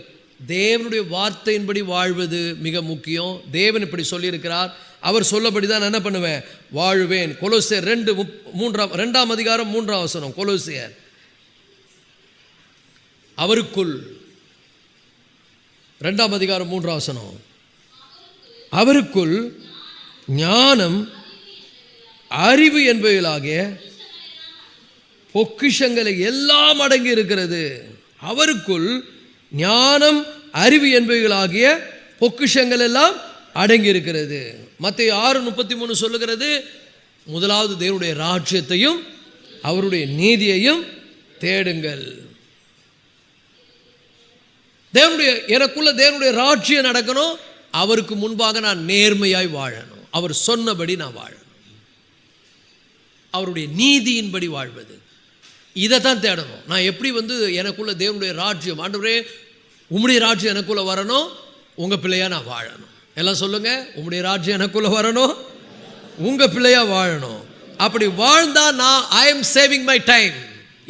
தேவனுடைய வார்த்தையின்படி வாழ்வது மிக முக்கியம். தேவன் இப்படி சொல்லியிருக்கிறார், அவர் சொல்லபடி தான் என்ன பண்ணுவேன்? வாழுவேன். கொலோசியர் 2:3 அதிகாரம் 3 வசனம். கொலோசியர் அவருக்குள் 2 அதிகாரம் 3 வசனம். அவருக்குள் ஞானம் அறிவு என்பவைகளாகிய பொக்கிஷங்களை எல்லாம் அடங்கி இருக்கிறது. அவருக்குள் ஞானம் அறிவு என்பவைகளாகிய பொக்கிஷங்கள் எல்லாம் அடங்கி இருக்கிறது. மத்தேயு 6:33 சொல்லுகிறது, முதலாவது தேவனுடைய ராஜ்யத்தையும் அவருடைய நீதியையும் தேடுங்கள். எனக்குள்ள தேவனுடைய ராஜ்யம் நடக்கணும். அவருக்கு முன்பாக நான் நேர்மையாய் வாழணும். அவர் சொன்னபடி நான் வாழணும். அவருடைய நீதியின்படி வாழ்வது, இதை தான் தேடணும். நான் எப்படி எனக்குள்ள தேவனுடைய ராஜ்யம், ஆண்டவரே உம்முடைய ராஜ்யம் எனக்குள்ள வரணும், உங்க பிள்ளையா நான் வாழணும். எல்லாம் சொல்லுங்க, உம்முடைய ராஜ்யம் எனக்குள்ள வரணும், உங்க பிள்ளையா வாழணும். அப்படி வாழ்ந்தா நான் I am saving my time.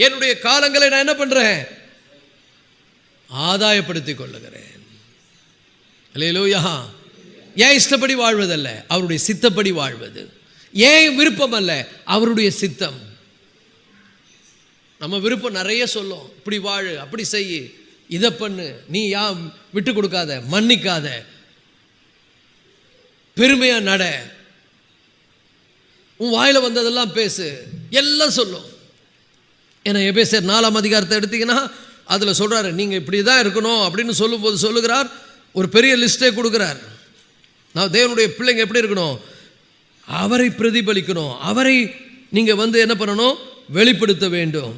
என்னுடைய காலங்களை நான் என்ன பண்றேன்? ஆதாயப்படுத்திக் கொள்ளுகிறேன். அல்லேலூயா. ஏன் இஷ்டப்படி வாழ்வதல்ல, அவருடைய சித்தப்படி வாழ்வது. ஏன் விருப்பம் அல்ல, அவருடைய சித்தம். நம்ம விருப்பம் நிறைய சொல்லும், இப்படி வாழு, அப்படி செய்ய, இதை பண்ணு, நீ விட்டு கொடுக்காத, மன்னிக்காத, பெருமையா நட, உன் வாயில வந்ததெல்லாம் பேசு, எல்லாம் சொல்லும். ஏன்னா எபேசியர் 4 அதிகாரத்தை எடுத்தீங்கன்னா அதில் சொல்றாரு, நீங்க இப்படி தான் இருக்கணும் அப்படின்னு சொல்லும்போது சொல்லுகிறார், ஒரு பெரிய லிஸ்டே கொடுக்கிறார். நான் தேவனுடைய பிள்ளைங்க எப்படி இருக்கணும்? அவரை பிரதிபலிக்கணும், அவரை நீங்க என்ன பண்ணணும்? வெளிப்படுத்த வேண்டும்.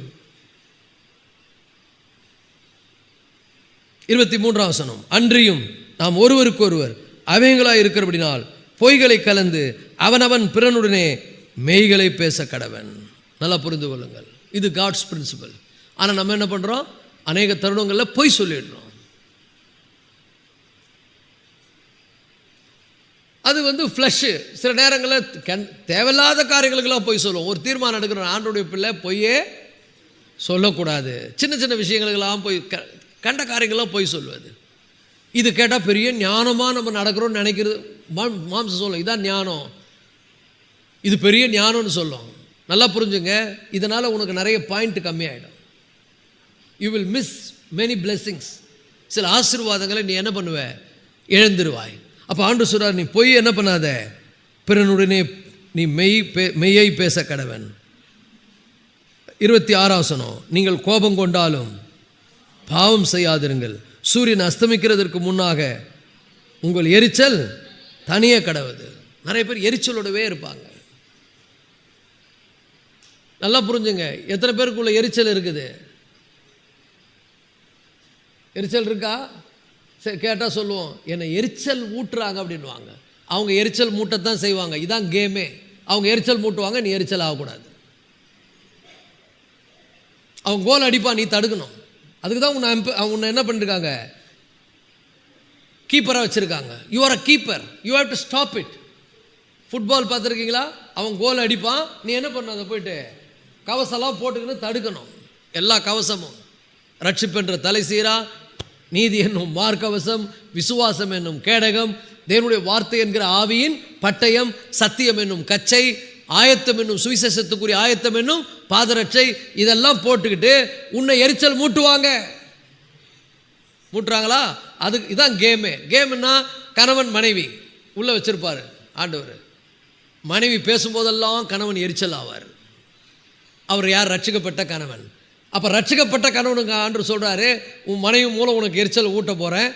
23 வசனம். அன்றியும் நாம் ஒருவருக்கு ஒருவர் அவைகளாய் இருக்கிறபடினால் பொய்களை கலந்து அவனவன் பிறனுடனே மெய்களை பேச கடவன். நல்லா புரிந்து கொள்ளுங்கள், இது காட்ஸ் பிரின்சிபல். ஆனால் நம்ம என்ன பண்றோம்? அநேக தருணங்களில் பொய் சொல்லிடுறோம். அது ஃப்ளஷ். சில நேரங்களில் தேவையில்லாத காரியங்களுக்கெல்லாம் பொய் சொல்லுவோம். ஒரு தீர்மானம் எடுக்கிறோம், ஆண்டோடைய பிள்ளை பொய்யே சொல்லக்கூடாது. சின்ன சின்ன விஷயங்களுக்கெல்லாம் போய் கண்ட காரியங்கள்லாம் பொய் சொல்லுவது. இது கேட்டால் பெரிய ஞானமாக நம்ம நடக்கிறோம்னு நினைக்கிறது. மாம்சம் சொல்லும், இதான் ஞானம், இது பெரிய ஞானம்னு சொல்லும். நல்லா புரிஞ்சுங்க, இதனால் உனக்கு நிறைய பாயிண்ட் கம்மியாயிடும். You will miss many blessings. சில ஆசீர்வாதங்களை நீ என்ன பண்ணுவ? இழந்துருவாய். அப்போ ஆண்டு சொல்றார், நீ பொய் என்ன பண்ணாத, பிறனுடனே நீ மெய்யை பேச கடவன். 26 வசனம். நீங்கள் கோபம் கொண்டாலும் பாவம் செய்யாதிருங்கள், சூரியன் அஸ்தமிக்கிறதற்கு முன்னாக உங்கள் எரிச்சல் தனியே கடவுது. நிறைய பேர் எரிச்சலோடவே இருப்பாங்க. நல்லா புரிஞ்சுங்க, எத்தனை பேருக்குள்ள எரிச்சல் இருக்குது? எரிச்சல் இருக்கா? சரி, கேட்டால் சொல்லுவோம், என்னை எரிச்சல் ஊட்டுறாங்க அப்படின்வாங்க. அவங்க எரிச்சல் மூட்டத்தான் செய்வாங்க. இதான் கேமே. அவங்க எரிச்சல் மூட்டுவாங்க, நீ எரிச்சல் ஆகக்கூடாது. அவங்க கோல் அடிப்பா, நீ தடுக்கணும். அதுக்கு தான் உன்னை என்ன பண்ணிருக்காங்க? கீப்பராக வச்சுருக்காங்க. You are a keeper, you have to stop it. Football பார்த்துருக்கீங்களா? அவன் கோல் அடிப்பான், நீ என்ன பண்ண? அதை போயிட்டு கவசம்லாம் போட்டுக்கின்னு தடுக்கணும். எல்லா கவசமும் ரட்சிப்பென்ற தலை சீரா, நீதி என்னும் மார்க்கவசம், விசுவாசம் என்னும் கேடகம், தேவனுடைய வார்த்தை என்கிற ஆவியின் பட்டயம், சத்தியம் என்னும் கச்சை, ஆயத்தம் என்னும் சுவிசேஷத்துக்குரிய ஆயத்தம் என்னும் பாதரட்சை, இதெல்லாம் போட்டுக்கிட்டு உன்னை எரிச்சல் மூட்டுறாங்களா? அதுக்கு இதான் கேமே. கேம்னா கணவன் மனைவி உள்ள வச்சிருப்பாரு ஆண்டவர். மனைவி பேசும்போதெல்லாம் கணவன் எரிச்சல் ஆவார். அவர் யார்? ரட்சிக்கப்பட்ட கணவன். அப்போ ரட்சிக்கப்பட்ட கணவனுக்கு ஆண்டவர் சொல்கிறாரு, உன் மனைவி மூலம் உனக்கு எரிச்சல் ஊட்ட போகிறேன்,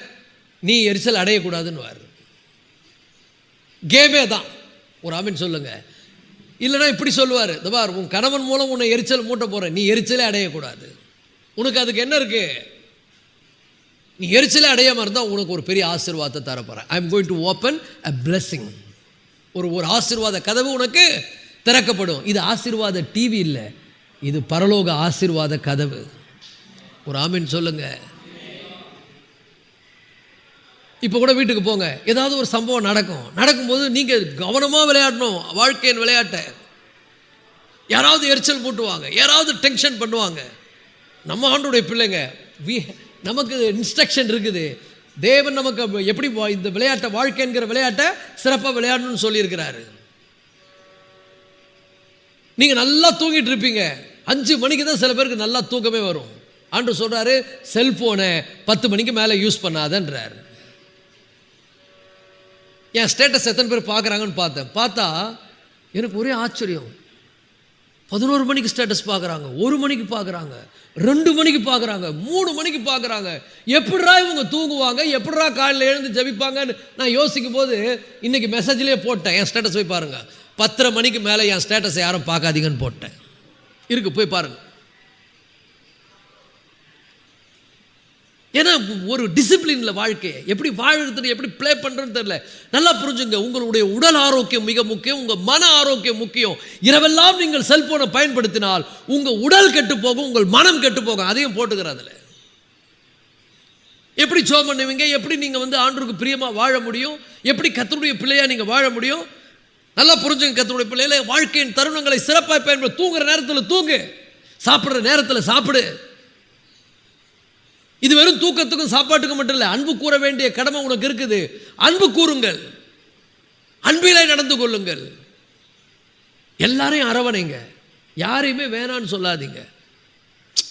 நீ எரிச்சல் அடையக்கூடாதுன்னு வாரு. கேமே தான். ஒரு ஆமீன் சொல்லுங்க. இல்லைனா இப்படி சொல்லுவார், இந்த பார், உன் கணவன் மூலம் உன்னை எரிச்சல் மூட்ட போகிறேன், நீ எரிச்சலே அடையக்கூடாது. உனக்கு அதுக்கு என்ன இருக்கு? நீ எரிச்சலே அடையாமல் இருந்தால் உனக்கு ஒரு பெரிய ஆசீர்வாதத்தை தரப்போகிறேன். I am going to open a blessing. ஒரு ஆசீர்வாத கதவு உனக்கு திறக்கப்படும். இது ஆசீர்வாத டிவி இல்லை, இது பரலோக ஆசீர்வாத கதவு. ஒரு ஆமீன் சொல்லுங்க. இப்போ கூட வீட்டுக்கு போங்க, ஏதாவது ஒரு சம்பவம் நடக்கும்போது நீங்கள் கவனமாக விளையாடணும். வாழ்க்கையின் விளையாட்டை யாராவது எரிச்சல் மூட்டுவாங்க, யாராவது டென்ஷன் பண்ணுவாங்க. நம்ம ஆண்டோடைய பிள்ளைங்க, நமக்கு இன்ஸ்ட்ரக்ஷன் இருக்குது. தேவன் நமக்கு எப்படி இந்த விளையாட்டை, வாழ்க்கைங்கிற விளையாட்டை சிறப்பாக விளையாடணும்னு சொல்லியிருக்கிறாரு. நீங்கள் நல்லா தூங்கிட்டு இருப்பீங்க, 5 மணிக்கு தான் சில பேருக்கு நல்லா தூக்கமே வரும். ஆண்டவர் சொல்கிறாரு, செல்ஃபோனை 10 மணிக்கு மேலே யூஸ் பண்ணாதன்றார். என் ஸ்டேட்டஸ் எத்தனை பேர் பார்க்குறாங்கன்னு பார்த்தா எனக்கு ஒரே ஆச்சரியம். 11 மணிக்கு ஸ்டேட்டஸ் பார்க்குறாங்க, 1 மணிக்கு பார்க்குறாங்க, 2 மணிக்கு பார்க்குறாங்க, 3 மணிக்கு பார்க்குறாங்க. எப்படிரா இவங்க தூங்குவாங்க, எப்படிரா காலையில் எழுந்து ஜபிப்பாங்கன்னு நான் யோசிக்கும் போது இன்றைக்கி மெசேஜ்லேயே போட்டேன், என் ஸ்டேட்டஸ் போய் பாருங்கள். 10:30 மணிக்கு மேலே என் ஸ்டேட்டஸை யாரும் பார்க்காதீங்கன்னு போட்டேன். போய் பாருங்கள். ஏன்னா ஒரு டிசிப்ளினில் வாழ்க்கையை எப்படி வாழ்றது, எப்படி ப்ளே பண்ணுறதுன்னு தெரியல. நல்லா புரிஞ்சுங்க, உங்களுடைய உடல் ஆரோக்கியம் மிக முக்கியம், உங்கள் மன ஆரோக்கியம் முக்கியம். இரவெல்லாம் நீங்கள் செல்போனை பயன்படுத்தினால் உங்கள் உடல் கெட்டு போகும், உங்கள் மனம் கெட்டு போகும். அதையும் போட்டுக்கிறதுல எப்படி ஜெபம் பண்ணுவீங்க, எப்படி நீங்கள் ஆண்டவருக்கு பிரியமாக வாழ முடியும், எப்படி கர்த்தருடைய பிள்ளையாக நீங்கள் வாழ முடியும். நல்லா புரிஞ்சுங்க, கர்த்தருடைய பிள்ளைகளை வாழ்க்கையின் தருணங்களை சிறப்பாக பயன்படுத்த. தூங்குற நேரத்தில் தூங்கு, சாப்பிட்ற நேரத்தில் சாப்பிடு. இது வெறும் தூக்கத்துக்கும் சாப்பாட்டுக்கும் மட்டும் இல்லை, அன்பு கூற வேண்டிய கடமை உனக்கு இருக்குது. அன்பு கூறுங்கள், அன்பிலே நடந்து கொள்ளுங்கள், எல்லாரையும் அரவணைங்க, யாரையுமே வேணான்னு சொல்லாதீங்க.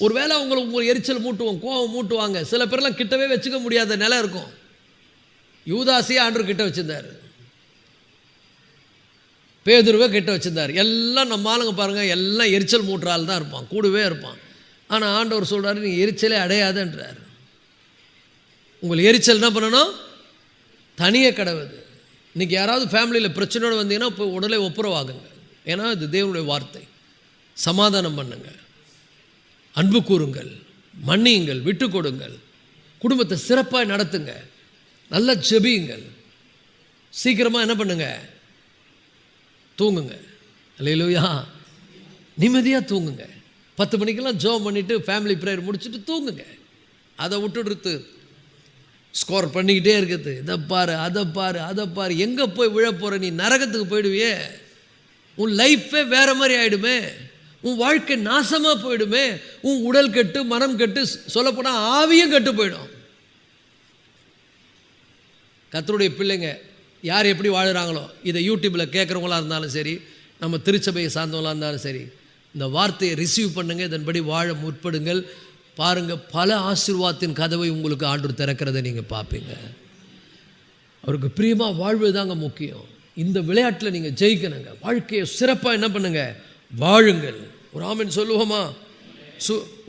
ஒருவேளை உங்களுக்கு எரிச்சல் மூட்டுவோம், கோபம் மூட்டுவாங்க. சில பேர்லாம் கிட்டவே வச்சுக்க முடியாத நிலை இருக்கும். யூதாசியை ஆண்டவர் கிட்ட வச்சிருந்தார், பேதுருவை கிட்ட வச்சிருந்தார். எல்லாம் நம்ம ஆளுங்க பாருங்கள், எல்லாம் எரிச்சல் மூட்டுறால் தான் இருப்பான், கூடவே இருப்பான். ஆனால் ஆண்டவர் சொல்கிறாரு, நீங்கள் எரிச்சலே அடையாதுன்றார். உங்கள் எரிச்சல் என்ன பண்ணணும், தனியே கடவுது. இன்றைக்கி யாராவது ஃபேமிலியில் பிரச்சனையோடு வந்தீங்கன்னா இப்போ உடனே ஒப்புரவாகுங்க. ஏன்னா இது தேவனுடைய வார்த்தை. சமாதானம் பண்ணுங்க, அன்பு கூறுங்கள், மன்னியுங்கள், விட்டு கொடுங்கள், குடும்பத்தை சிறப்பாக நடத்துங்க, நல்லா ஜெபியுங்கள், சீக்கிரமாக என்ன பண்ணுங்க, தூங்குங்க. அல்லேலூயா. நிம்மதியாக தூங்குங்க. 10 மணிக்கெல்லாம் ஜெபம் பண்ணிவிட்டு ஃபேமிலி ப்ரேயர் முடிச்சுட்டு தூங்குங்க. அதை விட்டுடுத்து ஸ்கோர் பண்ணிக்கிட்டே இருக்குது. இதை பாரு, அதை பாரு, அதை பாரு. எங்கே போய் விழ போகிற நீ? நரகத்துக்கு போயிடுவியே. உன் லைஃபே வேறு மாதிரி ஆகிடுமே. உன் வாழ்க்கை நாசமாக போயிடுமே. உன் உடல் கெட்டு, மனம் கெட்டு, சொல்லப்போனால் ஆவியும் கெட்டு போயிடும். கர்த்தருடைய பிள்ளைங்க யார் எப்படி வாழுறாங்களோ, இதை யூடியூப்பில் கேட்குறவங்களாக இருந்தாலும் சரி, நம்ம திருச்சபையை சார்ந்தவங்களாக இருந்தாலும் சரி, இந்த வார்த்தையை ரிசீவ் பண்ணுங்கள், இதன்படி வாழ முற்படுங்கள். பாருங்கள், பல ஆசீர்வாதத்தின் கதவை உங்களுக்கு ஆண்டவர் திறக்கிறதை நீங்கள் பார்ப்பீங்க. அவருக்கு பிரியமாக வாழ்வது தாங்க முக்கியம். இந்த விளையாட்டில் நீங்கள் ஜெயிக்கணுங்க. வாழ்க்கையை சிறப்பாக என்ன பண்ணுங்க, வாழுங்கள். ஒரு ஆமென் சொல்லுவோமா?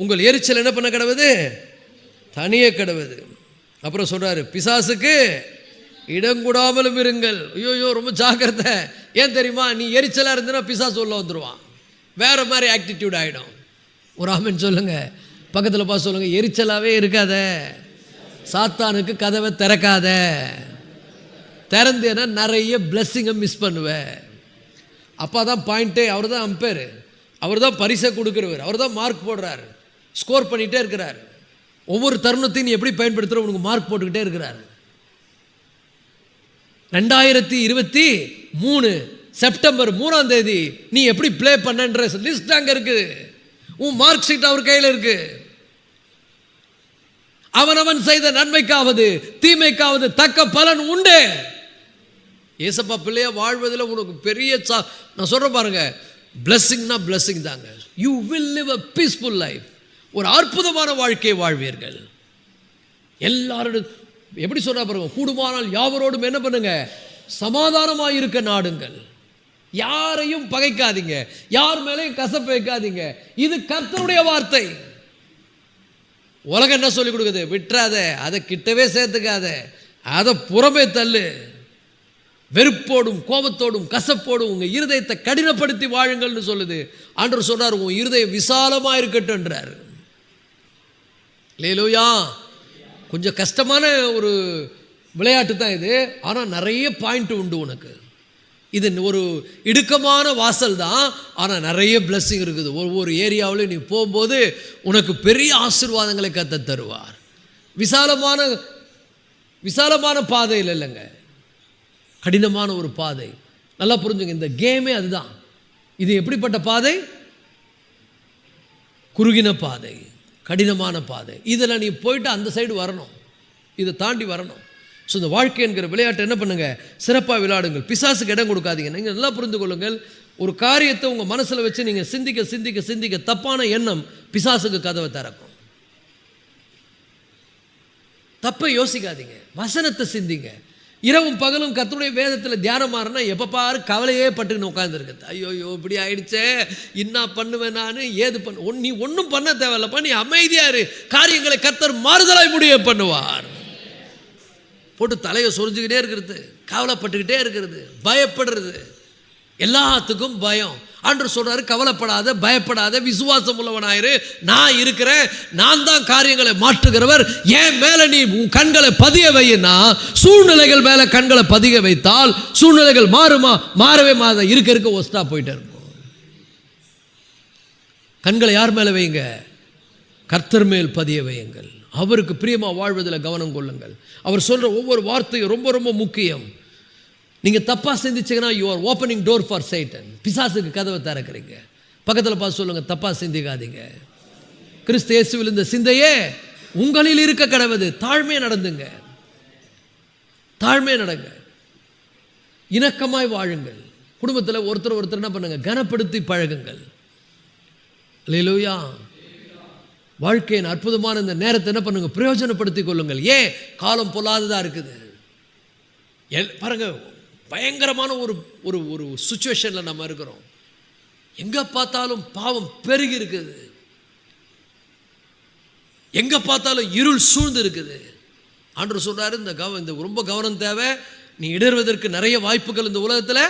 உங்கள் எரிச்சல் என்ன பண்ண கடவுது, தனியே கடவுது. அப்புறம் சொல்கிறாரு, பிசாசுக்கு இடங்கூடாமலும் இருங்கள். ஐயோ ரொம்ப ஜாக்கிரதை. ஏன் தெரியுமா? நீ எரிச்சலாக இருந்தனா பிசாசு உள்ள வந்துடுவான், வேறு மாதிரி ஆக்டிடியூட் ஆகிடும். ஒரு ஆமென் சொல்லுங்கள். பக்கத்தில் பார்த்து சொல்லுங்கள், எரிச்சலாகவே இருக்காத, சாத்தானுக்கு கதவை திறக்காத. திறந்தேன்னா நிறைய பிளெஸ்ஸிங்கை மிஸ் பண்ணுவேன். அப்பா தான் பாயிண்ட்டே, அவர் தான் அம்பேர், அவர் தான் பரிசை கொடுக்குறவர், அவர் தான் மார்க் போடுறாரு, ஸ்கோர் பண்ணிகிட்டே இருக்கிறார். ஒவ்வொரு தருணத்தையும் நீ எப்படி பயன்படுத்துகிற உனக்கு மார்க் போட்டுக்கிட்டே இருக்கிறார். 2023 செப்டம்பர் 3ஆம் தேதி நீ எப்படி ப்ளே பண்ணன்ற லிஸ்ட் அங்கே இருக்குது. உன் மார்க் ஷீட் அவர் கையில் இருக்கு. அவனவன் செய்த நன்மைக்காவது தீமைக்காவது தக்க பலன் உண்டு. ஏசப்பா பிள்ளையா வாழ்வதில் உனக்கு பெரிய நான் சொல்கிறேன் பாருங்க, பிளெஸ்ஸிங்னா பிளெஸ்ஸிங் தாங்க. You will live a peaceful life. ஒரு அற்புதமான வாழ்க்கையை வாழ்வீர்கள். எல்லாரோட எப்படி சொல்கிறா பாருங்க, கூடுமானால் யாவரோடும் என்ன பண்ணுங்க, சமாதானமாக இருக்க நாடுங்கள். யாரையும் பகைக்காதீங்க, யார் மேலேயும் கசப்பு வைக்காதீங்க. இது கர்த்தருடைய வார்த்தை. உலகம் என்ன சொல்லிக் கொடுக்குது? விட்டுறாத, அதை கிட்டவே சேர்த்துக்காத, அதை புறமே தள்ளு. வெறுப்போடும் கோபத்தோடும் கசப்போடும் உங்கள் இருதயத்தை கடினப்படுத்தி வாழுங்கள்னு சொல்லுது. ஆண்டவர் சொல்றார், உன் இருதயம் விசாலமாக இருக்கட்டும்ன்றார். அல்லேலூயா. கொஞ்சம் கஷ்டமான ஒரு விளையாட்டு தான் இது, ஆனால் நிறைய பாயிண்ட் உண்டு உனக்கு. இது ஒரு இடுக்கமான வாசல் தான், ஆனால் நிறைய பிளெஸிங் இருக்குது. ஒவ்வொரு ஏரியாவிலையும் நீ போகும்போது உனக்கு பெரிய ஆசீர்வாதங்களை கத்த தருவார். விசாலமான பாதையில் இல்லைங்க, கடினமான ஒரு பாதை. நல்லா புரிஞ்சுங்க, இந்த கேமே அதுதான். இது எப்படிப்பட்ட பாதை? குறுகின பாதை, கடினமான பாதை. இதில் நீ போயிட்டு அந்த சைடு வரணும், இதை தாண்டி வரணும். ஸோ இந்த வாழ்க்கை என்கிற விளையாட்டை என்ன பண்ணுங்கள், சிறப்பாக விளையாடுங்கள். பிசாசுக்கு இடம் கொடுக்காதீங்க. நீங்கள் நல்லா புரிந்து கொள்ளுங்கள், ஒரு காரியத்தை உங்கள் மனசில் வச்சு நீங்கள் சிந்திக்க சிந்திக்க சிந்திக்க தப்பான எண்ணம் பிசாசுக்கு கதவை திறக்கும். தப்பை யோசிக்காதீங்க, வசனத்தை சிந்திங்க. இரவும் பகலும் கர்த்தருடைய வேதத்தில் தியானம் மாறினா எப்போ பாரு கவலையே பட்டுன்னு உட்காந்துருக்குது. ஐயோ இப்படி ஆயிடுச்சே, என்ன பண்ணுவேன் நான், ஏது பண்ண. நீ ஒன்றும் பண்ண தேவையில்லப்பா, நீ அமைதியாரு. காரியங்களை கர்த்தர் மாறுதலாய் முடிய பண்ணுவார். போட்டு தலையை சொரிஞ்சுக்கிட்டே இருக்கிறது, கவலைப்பட்டுக்கிட்டே இருக்கிறது, பயப்படுறது, எல்லாத்துக்கும் பயம். ஆண்டவர் சொல்றாரு, கவலைப்படாத, பயப்படாத, விசுவாசம் உள்ளவனாயிரு, நான் இருக்கிறேன், நான் தான் காரியங்களை மாற்றுகிறவர், என் மேல நீ உன் கண்களை பதிய வையினா. சூழ்நிலைகள் மேல கண்களை பதிய வைத்தால் சூழ்நிலைகள் மாறுமா? மாறவே மாற, இருக்க ஒஸ்டா போயிட்டே இருக்கும். கண்களை யார் மேல வைங்க? கர்த்தர் மேல் பதிய வையுங்கள். அவருக்கு பிரியமா வாழ்வதில் கவனம் கொள்ளுங்கள். அவர் சொல்ற ஒவ்வொரு வார்த்தையும் ரொம்ப ரொம்ப முக்கியம். நீங்கள் தப்பாக சிந்திச்சிங்கன்னா you are opening door for Satan. பிசாசுக்கு கதவை திறக்கிறீங்க. பக்கத்தில் பார்த்து சொல்லுங்க, தப்பாக சிந்திக்காதீங்க. கிறிஸ்து இயேசுவில் இந்த சிந்தையே உங்களில் இருக்க கடவுது. தாழ்மையாக நடந்துங்க, தாழ்மையாக நடங்க, இணக்கமாய் வாழுங்கள். குடும்பத்தில் ஒருத்தர் என்ன பண்ணுங்க, கனப்படுத்தி பழகுங்கள். அல்லேலூயா. வாழ்க்கையின் அற்புதமான இந்த நேரத்தை என்ன பண்ணுங்க, பிரயோஜனப்படுத்திக் கொள்ளுங்கள். ஏன்? காலம் பொல்லாததாக இருக்குது. பாருங்க, பயங்கரமான ஒரு ஒரு ஒரு சுச்சுவேஷனில் நம்ம இருக்கிறோம். எங்கே பார்த்தாலும் பாவம் பெருகி இருக்குது, எங்கே பார்த்தாலும் இருள் சூழ்ந்து இருக்குது. ஆண்டவர் சொல்றாரு, இந்த ரொம்ப கவனம் தேவை. நீ இடறுவதற்கு நிறைய வாய்ப்புகள் இந்த உலகத்தில்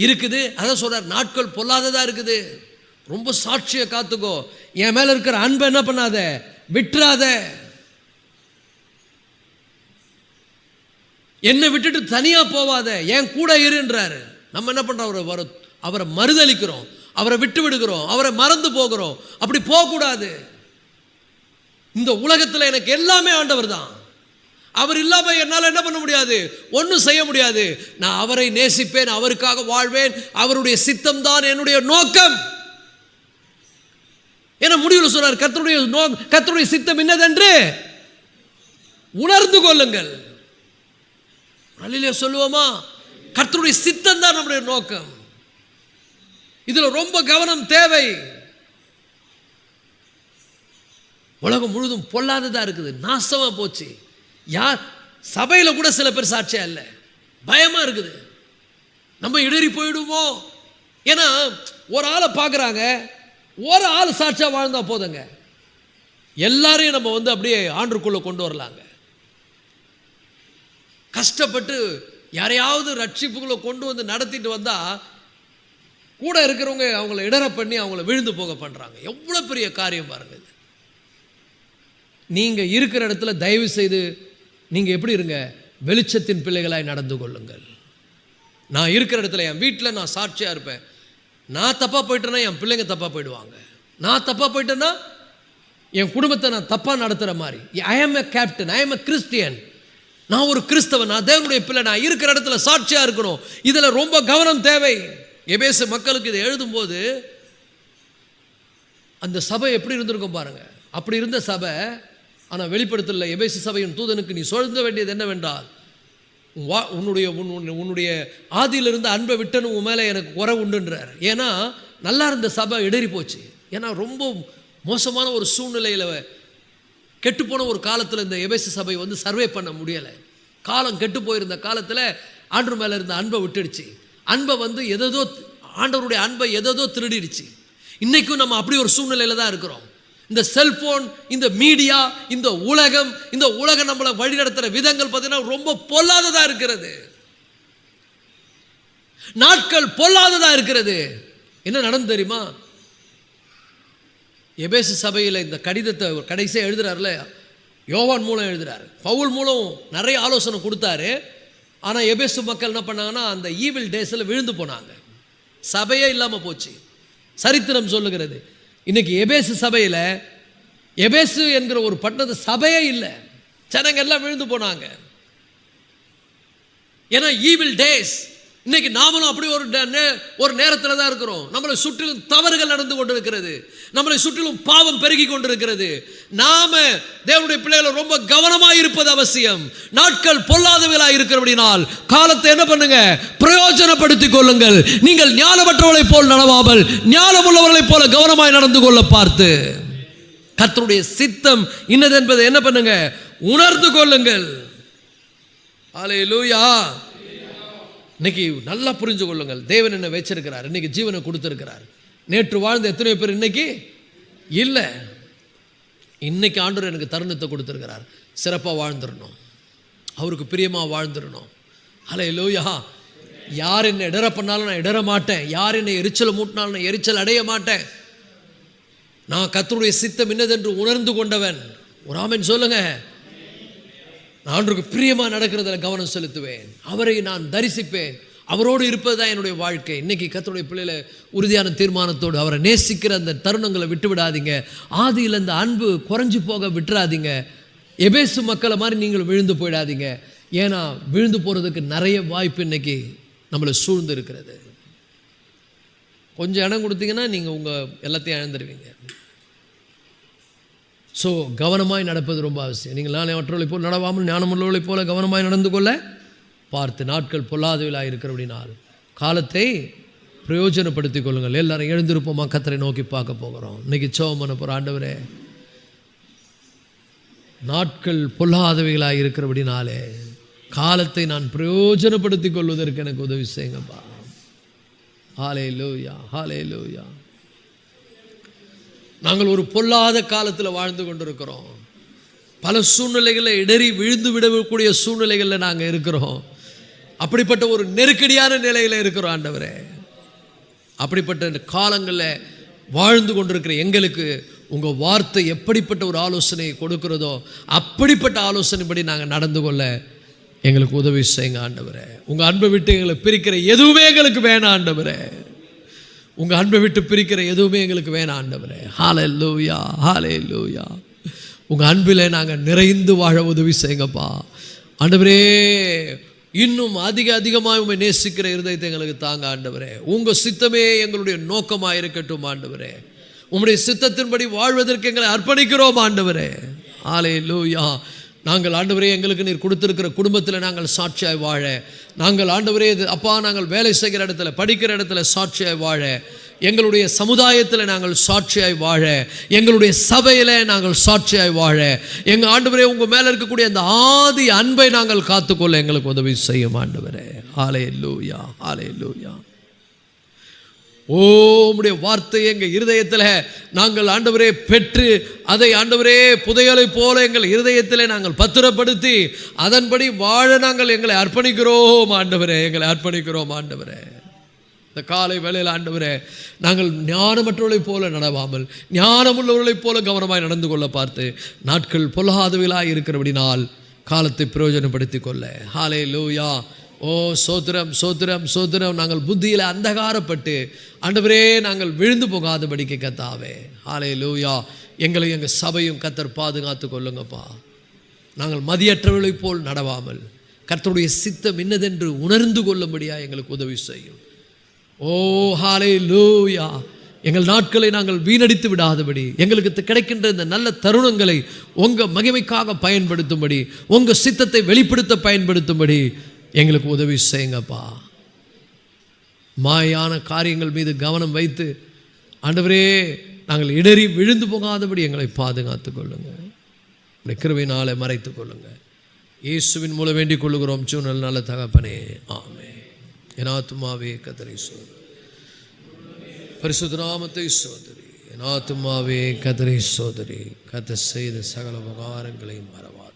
இருக்குது. அதான் சொல்றாரு, நாட்கள் பொல்லாததாக இருக்குது. ரொம்ப சாட்சியை காத்துக்கோ. என் மேல இருக்கிற அன்பை என்ன பண்ணாத, விட்டுறாத. என்னை விட்டுட்டு தனியா போவாத, என் கூட இருன்றாரு. நம்ம என்ன பண்றோம், அவரை மறுதலிக்கிறோம், அவரை விட்டு விடுகிறோம், அவரை மறந்து போகிறோம். அப்படி போகக்கூடாது. இந்த உலகத்தில் எனக்கு எல்லாமே ஆண்டவர் தான். அவர் இல்லாம என்னால் என்ன பண்ண முடியாது, ஒன்றும் செய்ய முடியாது. நான் அவரை நேசிப்பேன், அவருக்காக வாழ்வேன், அவருடைய சித்தம் தான் என்னுடைய நோக்கம். என முடிவில் சொன்னார், கர்த்தருடைய சித்தம் என்னதென்று உணர்ந்து கொள்ளுங்கள். சொல்லுவோமா, கர்த்தருடைய சித்தம் தான் நம்முடைய நோக்கம். இதுல ரொம்ப கவனம் தேவை. உலகம் முழுதும் பொல்லாததா இருக்குது, நாசமா போச்சு. யார் சபையில கூட சில பேர் சாட்சியா இல்ல, பயமா இருக்குது, நம்ம இடறி போயிடுவோம். ஏன்னா ஒரு ஆளை பார்க்குறாங்க, ஒரு ஆள் சாட்சியா வாழ்ந்தா போதுங்க, எல்லாரையும் நம்ம அப்படியே ஆண்டுக்குள்ள கொண்டு வரலாங்க. கஷ்டப்பட்டு யாரையாவது ரட்சிப்புக்குள்ள கொண்டு வந்து நடத்திட்டு வந்தா கூட இருக்கிறவங்க அவங்கள இடற பண்ணி அவங்கள விழுந்து போக பண்றாங்க. எவ்வளவு பெரிய காரியம் பாருங்க. நீங்க இருக்கிற இடத்துல தயவு செய்து நீங்க எப்படி இருங்க, வெளிச்சத்தின் பிள்ளைகளாய் நடந்து கொள்ளுங்கள். நான் இருக்கிற இடத்துல என் வீட்டில் நான் சாட்சியா இருப்பேன். நான் தப்பா போயிட்டேன்னா என் பிள்ளைங்க தப்பா போயிடுவாங்க. நான் தப்பா போயிட்டேன்னா என் குடும்பத்தை நான் தப்பா நடத்துற மாதிரி. ஐ ஆம் எ கேப்டன், ஐ ஆம் எ கிறிஸ்டியன். நான் ஒரு கிறிஸ்தவன், நான் தேவனுடைய பிள்ளை, நான் இருக்கிற இடத்துல சாட்சியா இருக்கணும். இதுல ரொம்ப கவனம் தேவை. எபேசு மக்களுக்கு இதை எழுதும்போது அந்த சபை எப்படி இருந்திருக்கும் பாருங்க. அப்படி இருந்த சபை. ஆனால் வெளிப்படுத்தல எபேசு சபையின் தூதனுக்கு நீ சொல்ல வேண்டியது என்னவென்றால், உன்னுடைய ஆதியிலிருந்து அன்பை விட்டனு உன் மேலே எனக்கு குறை உண்டுன்றார். ஏன்னா நல்லா இருந்த சபை இடறி போச்சு. ஏன்னா ரொம்ப மோசமான ஒரு சூழ்நிலையில், கெட்டுப்போன ஒரு காலத்தில் இந்த எபேசு சபை சர்வே பண்ண முடியலை. காலம் கெட்டு போயிருந்த காலத்தில் ஆண்டவர் மேலே இருந்த அன்பை விட்டுடுச்சு. அன்பை எதோ ஆண்டவருடைய அன்பை எதோ திருடிடுச்சு. இன்னைக்கும் நம்ம அப்படி ஒரு சூழ்நிலையில் தான் இருக்கிறோம். இந்த செல்போன், இந்த மீடியா, இந்த உலகம் நம்மளை வழிநடத்துகிற விதங்கள் பார்த்தீங்கன்னா ரொம்ப பொல்லாததா இருக்கிறது. நாட்கள் பொல்லாததா இருக்கிறது. என்ன நடந்து தெரியுமா? எபேசு சபையில் இந்த கடிதத்தை கடைசியாக எழுதுறாருல, யோவான் மூலம் எழுதுறாரு. பவுல் மூலம் நிறைய ஆலோசனை கொடுத்தாரு. ஆனால் எபேசு மக்கள் என்ன பண்ணாங்கன்னா அந்த ஈவில் டேஸில் விழுந்து போனாங்க. சபையே இல்லாமல் போச்சு. சரித்திரம் சொல்லுகிறது இன்னைக்கு எபேசு சபையில், எபேசு என்கிற ஒரு பட்டணத்து சபையே இல்லை. ஜனங்க எல்லாம் விழுந்து போனாங்க. ஏன்னா ஈவில் டேஸ். இன்னைக்கு நாமளும் அப்படி ஒரு நேரத்தில் தான் இருக்கிறோம். நம்மளை சுற்றிலும் தவறுகள் நடந்து கொண்டிருக்கிறது, நம்மளை சுற்றிலும் பாவம் பெருகி கொண்டிருக்கிறது. நாம தேவனுடைய பிள்ளைகள் ரொம்ப கவனமாக இருப்பது அவசியம். நாட்கள் பொல்லாதவர்களாக இருக்கிறபடினால் காலத்தை என்ன பண்ணுங்க, பிரயோஜனப்படுத்திக் கொள்ளுங்கள். நீங்கள் ஞானமற்றவர்களைப் போல் நடவாமல் ஞானமுள்ளவர்களைப் போல கவனமாய் நடந்து கொள்ள பார்த்து கர்த்தருடைய சித்தம் இன்னது என்பதை என்ன பண்ணுங்க, உணர்ந்து கொள்ளுங்கள். அல்லேலூயா. இன்னைக்கு நல்லா புரிஞ்சு கொள்ளுங்கள், தேவன் என்ன வச்சிருக்கிறார். இன்னைக்கு ஜீவனை கொடுத்திருக்கிறார். நேற்று வாழ்ந்த எத்தனை பேர் இன்னைக்கு இல்லை. இன்னைக்கு ஆண்டவர் எனக்கு தருணத்தை கொடுத்திருக்கிறார். சிறப்பாக வாழ்ந்துடணும், அவருக்கு பிரியமாக வாழ்ந்துடணும். அல்லேலூயா. யார் என்னை இடற பண்ணாலும் நான் இடற மாட்டேன். யார் என்னை எரிச்சல் மூட்டினாலும் நான் எரிச்சல் அடைய மாட்டேன். நான் கர்த்தருடைய சித்தம் என்னதென்று உணர்ந்து கொண்டவன். ஒரு ஆமென் சொல்லுங்க. நான் ஆண்டவருக்கு பிரியமாக நடக்கிறதுல கவனம் செலுத்துவேன். அவரை நான் தரிசிப்பேன். அவரோடு இருப்பது தான் என்னுடைய வாழ்க்கை. இன்னைக்கு கர்த்தருடைய பிள்ளைகளை உறுதியான தீர்மானத்தோடு அவரை நேசிக்கிற அந்த தருணங்களை விட்டு விடாதீங்க. ஆதியில் அந்த அன்பு குறைஞ்சி போக விட்டுறாதீங்க. எபேசு மக்களை மாதிரி நீங்கள் விழுந்து போயிடாதீங்க. ஏன்னா விழுந்து போகிறதுக்கு நிறைய வாய்ப்பு இன்னைக்கு நம்மளை சூழ்ந்து இருக்கிறது. கொஞ்சம் இடம் கொடுத்தீங்கன்னா நீங்கள் உங்கள் எல்லாத்தையும் இழந்துருவீங்க. ஸோ கவனமாய் நடப்பது ரொம்ப அவசியம். நீங்கள் மற்றவர்களைப் போல் நடவாமல் ஞானமுள்ளவர்களைப் போல கவனமாய் நடந்து கொள்ள பார்த்து நாட்கள் பொல்லாதவர்களாக இருக்கிறபடினால் காலத்தை பிரயோஜனப்படுத்திக் கொள்ளுங்கள். எல்லாரும் எழுந்திருப்போமா, கர்த்தரை நோக்கி பார்க்க போகிறோம். இன்னைக்கு ஜெபம் பண்ண போகிற ஆண்டவரே, நாட்கள் பொல்லாதவைகளாக இருக்கிறபடினாலே காலத்தை நான் பிரயோஜனப்படுத்திக் கொள்வதற்கு எனக்கு உதவி செய்யுங்கப்பா. ஹல்லேலூயா, ஹல்லேலூயா. நாங்கள் ஒரு பொல்லாத காலத்தில் வாழ்ந்து கொண்டிருக்கிறோம். பல சூழ்நிலைகளில் இடறி விழுந்து விடக்கூடிய சூழ்நிலைகளில் நாங்கள் இருக்கிறோம். அப்படிப்பட்ட ஒரு நெருக்கடியான நிலையில் இருக்கிறோம் ஆண்டவரே. அப்படிப்பட்ட காலங்களில் வாழ்ந்து கொண்டிருக்கிற எங்களுக்கு உங்கள் வார்த்தை எப்படிப்பட்ட ஒரு ஆலோசனை கொடுக்கிறதோ அப்படிப்பட்ட ஆலோசனைப்படி நாங்கள் நடந்து கொள்ள எங்களுக்கு உதவி செய்யுங்க ஆண்டவரே. உங்கள் அன்பை விட்டு எங்களை பிரிக்கிற எதுவுமே எங்களுக்கு வேணாம் ஆண்டவரே. உங்கள் அன்பை விட்டு பிரிக்கிற எதுவுமே எங்களுக்கு வேணாம் ஆண்டவரே. ஹல்லேலூயா, ஹல்லேலூயா. உங்கள் அன்பில் நாங்கள் நிறைந்து வாழ உதவி செய்யுங்கப்பா ஆண்டவரே. இன்னும் அதிகமாக உண்மை நேசிக்கிற இருதயத்தை எங்களுக்கு தாங்க ஆண்டவரே. உங்கள் சித்தமே எங்களுடைய நோக்கமாக இருக்கட்டும் ஆண்டவரே. உம்முடைய சித்தத்தின்படி வாழ்வதற்கு எங்களை அர்ப்பணிக்கிறோம் ஆண்டவரே. ஹல்லேலூயா. நாங்கள் ஆண்டவரே எங்களுக்கு நீர் கொடுத்திருக்கிற குடும்பத்தில் நாங்கள் சாட்சியாய் வாழ, நாங்கள் ஆண்டவரே அப்பா நாங்கள் வேலை செய்கிற இடத்துல படிக்கிற இடத்துல சாட்சியாய் வாழ, எங்களுடைய சமுதாயத்தில் நாங்கள் சாட்சியாய் வாழ, எங்களுடைய சபையில் நாங்கள் சாட்சியாய் வாழ, எங்கள் ஆண்டவரே உங்கள் மேலே இருக்கக்கூடிய அந்த ஆதி அன்பை நாங்கள் காத்துக்கொள்ள எங்களுக்கு உதவி செய்யும் ஆண்டவரே. ஹல்லேலூயா, ஹல்லேலூயா. உம்முடைய வார்த்தையை எங்கள் இருதயத்தில் நாங்கள் ஆண்டவரே பெற்று அதை ஆண்டவரே புதையலை போல எங்கள் இருதயத்தில் நாங்கள் பத்திரப்படுத்தி அதன்படி வாழ நாங்கள் எங்களை அர்ப்பணிக்கிறோம் ஆண்டவரே. எங்களை அர்ப்பணிக்கிறோம் ஆண்டவரே. இந்த காலை வேளையில் ஆண்டவரே நாங்கள் ஞானமற்றவர்களைப் போல நடவாமல் ஞானமுள்ளவர்களைப் போல கவனமாய் நடந்து கொள்ள பார்த்து நாட்கள் பொல்லாதவர்களாக இருக்கிறபடினால் காலத்தை பிரயோஜனப்படுத்தி கொள்ள. ஹல்லேலூயா. சோத்திரம் சோத்திரம் சோத்திரம். நாங்கள் புத்தியில் அந்தகாரப்பட்டு ஆண்டவரே நாங்கள் விழுந்து போகாதபடிக்கு கர்த்தாவே. ஹல்லேலூயா. எங்களை எங்கள் சபையும் கர்த்தர் பாதுகாத்து கொள்ளுங்கப்பா. நாங்கள் மதியற்றவர்களைப் போல் நடவாமல் கர்த்தருடைய சித்தம் என்னதென்று உணர்ந்து கொள்ளும்படியாக எங்களுக்கு உதவி செய்யும். ஹல்லேலூயா. எங்கள் நாட்களை நாங்கள் வீணடித்து விடாதபடி எங்களுக்கு கிடைக்கின்ற இந்த நல்ல தருணங்களை உங்கள் மகிமைக்காக பயன்படுத்தும்படி உங்கள் சித்தத்தை வெளிப்படுத்த பயன்படுத்தும்படி எங்களுக்கு உதவி செய்யுங்கப்பா. மாயான காரியங்கள் மீது கவனம் வைத்து ஆண்டவரே நாங்கள் இடறி விழுந்து போகாதபடி எங்களை பாதுகாத்து கொள்ளுங்க. உடைய கிருபையினாலே மறைத்து கொள்ளுங்க. இயேசுவின் மூலம் வேண்டிக் கொள்ளுகிறோம் ஜீவனுள்ள நல்ல தகப்பனே, ஆமென். என் ஆத்துமாவே கர்த்தரை சோதரி, பரிசுத்த நாமத்தை சோதரி. என் ஆத்துமாவே கர்த்தரை சோதரி, கர்த்தர் செய்த சகல உபகாரங்களையும் மறவாதே.